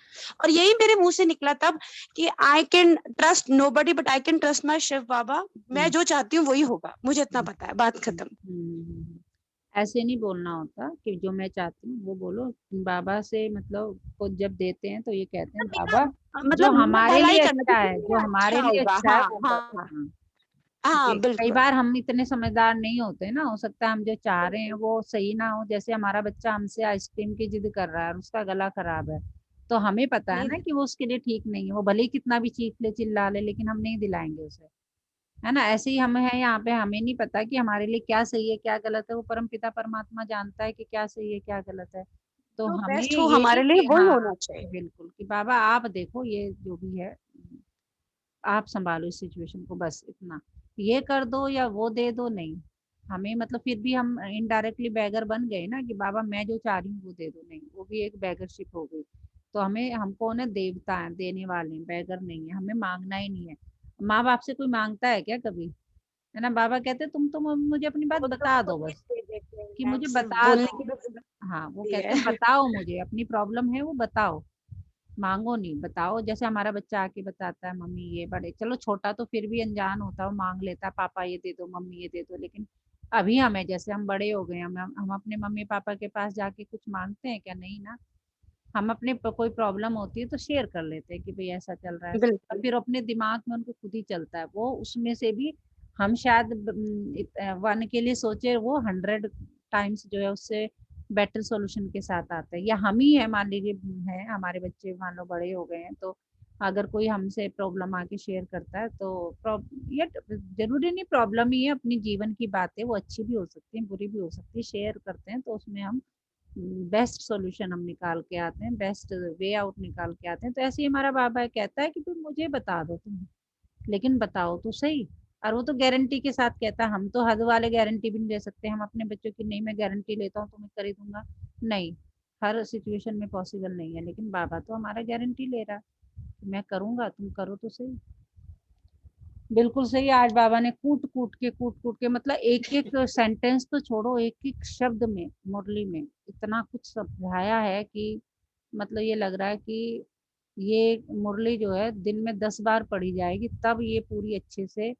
S3: और यही मेरे मुंह से निकला तब कि I can trust nobody but I can trust my Shiv Baba, मैं
S2: हम्म
S3: जो चाहती हूँ वही होगा, मुझे इतना
S2: हम्म
S3: पता है, बात खत्म।
S2: हम्म। ऐसे नहीं बोलना होता कि जो मैं चाहती हूँ वो बोलो। बाबा से मतलब को जब देते हैं तो ये कहते हैं बाबा जो
S3: मतलब मेरा
S2: हमारे
S3: भला ही
S2: लिए
S3: करना
S2: अच्छा
S3: क्योंकि
S2: है, जो
S3: मेरा
S2: हमारे
S3: अच्छा
S2: लिए
S3: होगा,
S2: अच्छा है
S3: हाँ
S2: वो
S3: हाँ
S2: करो।
S3: हाँ
S2: हाँ,
S3: हाँ,
S2: क्योंकि कई
S3: बिल्कुल।
S2: बार हम इतने समझदार नहीं होते ना, हो सकता है हम जो चाह रहे हैं वो सही ना हो। जैसे हमारा बच्चा हमसे आइसक्रीम की जिद कर रहा है और उसका गला खराब है, तो हमें पता है
S3: नहीं
S2: ना
S3: दे-
S2: कि वो उसके लिए ठीक नहीं है, वो भले ही कितना भी चीख ले चिल्ला ले लेकिन हम नहीं दिलाएंगे उसे। है ना, ऐसे ही हम है यहाँ पे, हमें नहीं पता कि हमारे लिए क्या सही है क्या गलत है, वो परम पिता परमात्मा जानता है कि क्या सही है क्या गलत है। तो
S3: जो
S2: हमें
S3: बेस्ट हो
S2: ये नहीं
S3: हमारे लिए
S2: कि
S3: वही
S2: हाँ,
S3: होना चाहिए।
S2: बिल्कुल कि बाबा आप देखो ये जो भी है आप संभालो इस सिचुएशन को, बस इतना, ये कर दो या वो दे दो, नहीं। हमें मतलब फिर भी हम इनडायरेक्टली बैगर बन गए ना कि बाबा मैं जो चाह रही हूँ वो दे दो, नहीं वो भी एक बैगरशिप हो गई। तो हमें हमको ना देवता है, देने वाले हैं, बैगर नहीं है, हमें मांगना ही नहीं है। माँ बाप से कोई मांगता है क्या कभी? है ना, बाबा कहते तुम तो मुझे अपनी बात
S3: वो तो
S2: बता
S3: खुद
S2: दो
S3: ही
S2: बस,
S3: दे देते हैं
S2: कि
S3: मैम,
S2: मुझे
S3: सिर्फ
S2: बता
S3: बोलने
S2: दो।
S3: की तो जरूरत
S2: हाँ, वो
S3: होती
S2: कहते हैं
S3: है।
S2: बताओ मुझे अपनी प्रॉब्लम है वो बताओ, मांगो नहीं, बताओ। जैसे हमारा बच्चा आके बताता है मम्मी ये, बड़े चलो छोटा तो फिर भी अनजान होता है, वो मांग लेता है पापा ये दे दो मम्मी ये दे दो, लेकिन अभी हमें जैसे हम बड़े हो गए हैं, हम अपने मम्मी पापा के पास जाके कुछ मांगते हैं क्या? नहीं ना। हम अपने कोई प्रॉब्लम होती है तो शेयर कर लेते हैं कि भाई ऐसा चल रहा है, और
S3: बिल्कुल
S2: फिर अपने दिमाग में उनको खुद ही चलता है वो, उसमें से भी हम शायद 1 के लिए सोचे, वो 100 टाइम्स जो है उससे बेटर सॉल्यूशन के साथ आता है। या हम ही है मान लीजिए, है हमारे बच्चे मान लो बड़े हो गए हैं, तो अगर कोई हमसे प्रॉब्लम आके शेयर करता है तो ये जरूरी नहीं प्रॉब्लम ही है, अपनी जीवन की बातें वो अच्छी भी हो सकती है बुरी भी हो सकती है, शेयर करते हैं तो उसमें हम बेस्ट सॉल्यूशन हम निकाल के आते हैं, बेस्ट वे आउट निकाल के आते हैं। तो ऐसे ही हमारा बाबा कहता है कि तुम मुझे बता दो तुम, लेकिन बताओ तो सही। और वो तो गारंटी के साथ कहता है, हम तो हद वाले गारंटी भी नहीं दे सकते हम अपने बच्चों की, नहीं मैं गारंटी लेता हूँ तो मैं कर ही दूंगा, नहीं, हर सिचुएशन में पॉसिबल नहीं है। लेकिन बाबा तो हमारा गारंटी ले रहा है कि मैं करूंगा तुम करो तो सही। बिल्कुल सही। आज बाबा ने कूट कूट के मतलब एक एक सेंटेंस तो छोड़ो, एक एक शब्द में मुरली में इतना कुछ समझाया है कि मतलब ये लग रहा है कि ये मुरली जो है दिन में 10 बार पढ़ी जाएगी तब ये पूरी अच्छे से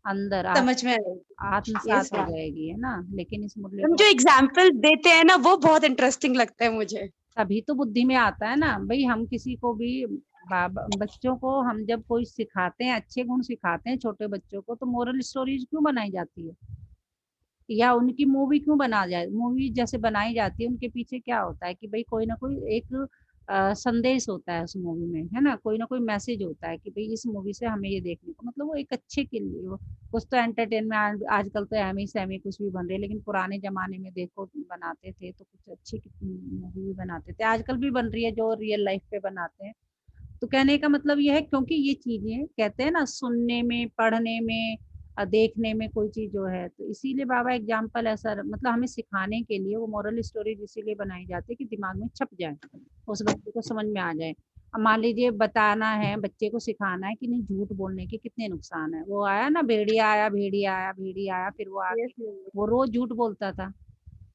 S2: अंदर
S3: समझ में आएगी,
S2: आत्मसात
S3: यस
S2: हो
S3: मैम।
S2: जाएगी, है ना। लेकिन इस मुरली
S3: हम
S2: को
S3: जो एग्जाम्पल देते हैं ना वो बहुत इंटरेस्टिंग लगता है मुझे।
S2: तभी तो बुद्धि में आता है ना भाई। हम किसी को भी बाबा बच्चों को हम जब कोई सिखाते हैं, अच्छे गुण सिखाते हैं छोटे बच्चों को, तो मोरल स्टोरीज क्यों बनाई जाती है या उनकी मूवी क्यों बना जाए, मूवी जैसे बनाई जाती है उनके पीछे क्या होता है कि भाई कोई ना कोई एक संदेश होता है उस मूवी में, है ना, कोई ना कोई मैसेज होता है कि भाई इस मूवी से हमें ये देखने को, मतलब वो एक अच्छे के लिए वो कुछ तो एंटरटेनमेंट। आजकल तो एमी सैमी कुछ भी बन रही है, लेकिन पुराने जमाने में देखो बनाते थे तो कुछ अच्छी मूवी भी बनाते थे, आजकल भी बन रही है जो रियल लाइफ पे बनाते हैं। तो कहने का मतलब ये है क्योंकि ये चीजें कहते हैं ना सुनने में पढ़ने में देखने में कोई चीज जो है, तो इसीलिए बाबा एग्जाम्पल ऐसा मतलब हमें सिखाने के लिए वो मॉरल स्टोरीज इसीलिए बनाई जाती है कि दिमाग में छप जाए, उस बच्चे को समझ में आ जाए। अब मान लीजिए बताना है बच्चे को, सिखाना है कि नहीं झूठ बोलने के कितने नुकसान है। वो आया ना भेड़िया आया भेड़िया आया भेड़िया आया, फिर वो
S3: यस
S2: आगे
S3: मैम।
S2: वो रोज झूठ बोलता था।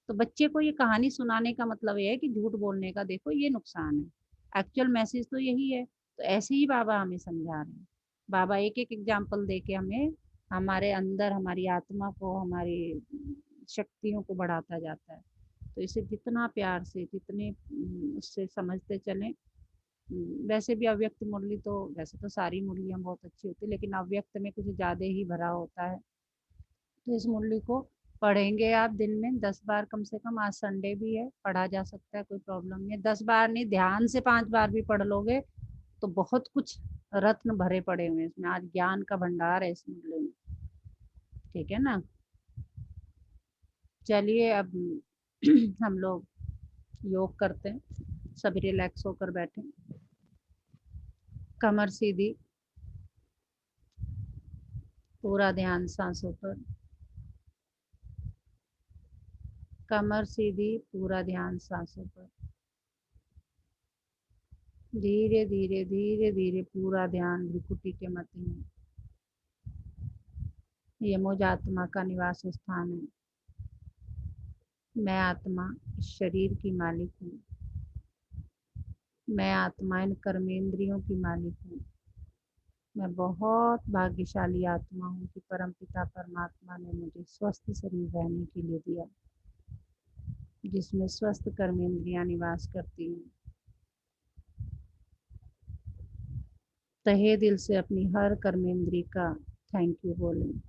S2: तो बच्चे को ये कहानी सुनाने का मतलब ये है कि झूठ बोलने का देखो ये नुकसान है, एक्चुअल मैसेज तो यही है। तो ऐसे ही बाबा हमें समझा रहे हैं। बाबा एक एक एग्जाम्पल दे के हमें हमारे अंदर हमारी आत्मा को हमारी शक्तियों को बढ़ाता जाता है। तो इसे जितना प्यार से जितने उससे समझते चलें। वैसे भी अव्यक्त मुरली तो वैसे तो सारी मुरलियाँ बहुत अच्छी होती है, लेकिन अव्यक्त में कुछ ज्यादा ही भरा होता है। तो इस मुरली को पढ़ेंगे आप दिन में 10 बार कम से कम, आज संडे भी है, पढ़ा जा सकता है, कोई प्रॉब्लम नहीं है। 10 बार नहीं, ध्यान से 5 बार भी पढ़ लोगे तो बहुत कुछ रत्न भरे पड़े हुए हैं इसमें। आज ज्ञान का भंडार है इस मुरली में, ठीक है ना। चलिए अब हम लोग योग करते हैं, सभी रिलैक्स होकर बैठे, कमर सीधी, पूरा ध्यान सांसों पर, कमर सीधी, पूरा ध्यान सांसों पर, धीरे धीरे धीरे धीरे पूरा ध्यान भ्रिकुटी के मध्य में। ये मुझ आत्मा का निवास स्थान है। मैं आत्मा इस शरीर की मालिक हूँ। मैं आत्मा इन कर्मेंद्रियों की मालिक हूँ। मैं बहुत भाग्यशाली आत्मा हूँ कि परमपिता परमात्मा ने मुझे स्वस्थ शरीर रहने के लिए दिया, जिसमें स्वस्थ कर्मेंद्रियां निवास करती हैं। तहे दिल से अपनी हर कर्मेंद्री का थैंक यू बोलें।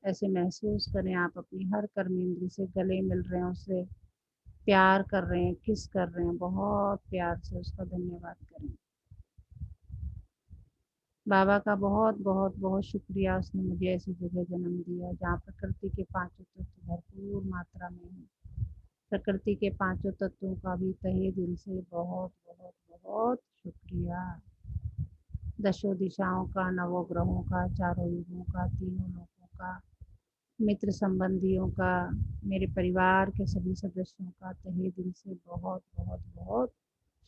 S2: ऐसे महसूस करें आप अपनी हर कर्मेंद्री से गले मिल रहे हैं, उससे प्यार कर रहे हैं, किस कर रहे हैं, बहुत प्यार से उसका धन्यवाद करें। बाबा का बहुत बहुत बहुत शुक्रिया, उसने मुझे ऐसी जगह जन्म दिया जहाँ प्रकृति के पांचों तत्व भरपूर मात्रा में है। प्रकृति के पांचों तत्वों का भी तहे दिल से बहुत बहुत बहुत शुक्रिया। दशों दिशाओं का, नवों ग्रहों का, चारों युगों का, तीनों लोकों का, मित्र संबंधियों का, मेरे परिवार के सभी सदस्यों का तहे दिल से बहुत बहुत बहुत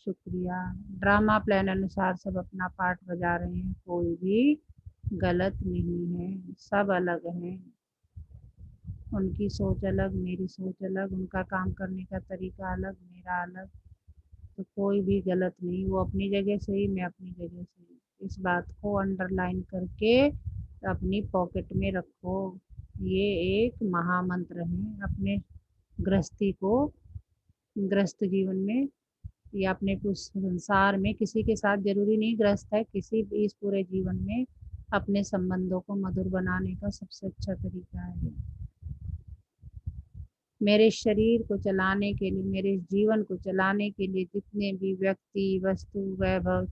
S2: शुक्रिया। ड्रामा प्लान अनुसार सब अपना पार्ट बजा रहे हैं, कोई भी गलत नहीं है, सब अलग हैं। उनकी सोच अलग, मेरी सोच अलग, उनका काम करने का तरीका अलग, मेरा अलग, तो कोई भी गलत नहीं। वो अपनी जगह सही, मैं अपनी जगह सही। इस बात को अंडरलाइन करके अपनी पॉकेट में रखो। ये एक महामंत्र है अपने गृहस्थी को, गृहस्थ जीवन में या अपने उस संसार में, किसी के साथ जरूरी नहीं गृहस्थ है, किसी भी इस पूरे जीवन में अपने संबंधों को मधुर बनाने का सबसे अच्छा तरीका है। मेरे शरीर को चलाने के लिए, मेरे जीवन को चलाने के लिए जितने भी व्यक्ति, वस्तु, वैभव,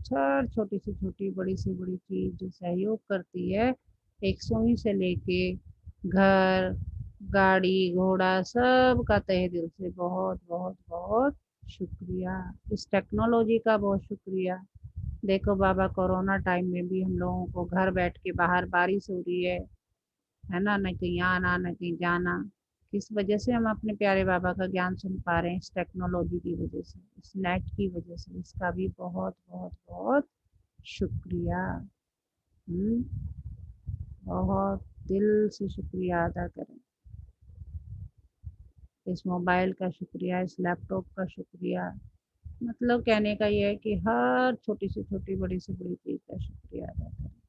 S2: छोटी से छोटी, बड़ी से बड़ी चीज जो सहयोग करती है, एक सुई से लेके घर, गाड़ी, घोड़ा, सब का तहे दिल से बहुत बहुत बहुत शुक्रिया। इस टेक्नोलॉजी का बहुत शुक्रिया। देखो बाबा, कोरोना टाइम में भी हम लोगों को घर बैठ के, बाहर बारिश हो रही है ना, न कहीं आना न कहीं जाना, किस वजह से हम अपने प्यारे बाबा का ज्ञान सुन पा रहे हैं? इस टेक्नोलॉजी की वजह से, इस नेट की वजह से। इसका भी बहुत बहुत बहुत शुक्रिया। बहुत दिल से शुक्रिया अदा करें। इस मोबाइल का शुक्रिया, इस लैपटॉप का शुक्रिया, मतलब कहने का ये है कि हर छोटी से छोटी, बड़ी से बड़ी चीज का शुक्रिया अदा करें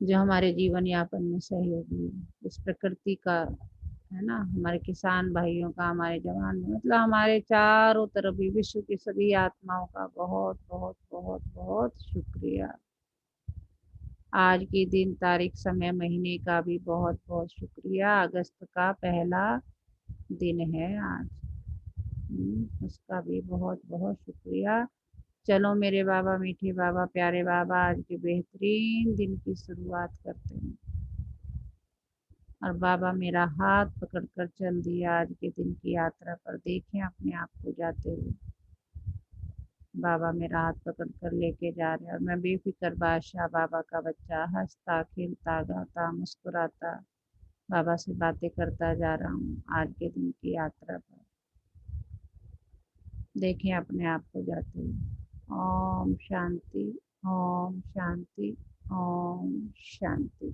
S2: जो हमारे जीवन यापन में सहयोगी है। इस प्रकृति का, है ना, हमारे किसान भाइयों का, हमारे जवान, मतलब हमारे चारों तरफ भी विश्व की सभी आत्माओं का बहुत बहुत बहुत बहुत शुक्रिया। आज की दिन, तारीख, समय, महीने का भी बहुत बहुत शुक्रिया। अगस्त का पहला दिन है आज, उसका भी बहुत बहुत शुक्रिया। चलो मेरे बाबा, मीठे बाबा, प्यारे बाबा, आज के बेहतरीन दिन की शुरुआत करते हैं। और बाबा मेरा हाथ पकड़कर चल दिया आज के दिन की यात्रा पर। देखें अपने आप को जाते हुए। बाबा मेरा हाथ पकड़कर लेके जा रहे हैं और मैं बेफिक्र बादशाह, बाबा का बच्चा, हंसता खेलता गाता मुस्कुराता बाबा से बातें करता जा रहा हूँ आज के दिन की यात्रा पर। देखें अपने आप को जाते हुए। ओम शांति, ओम शांति, ओम शांति।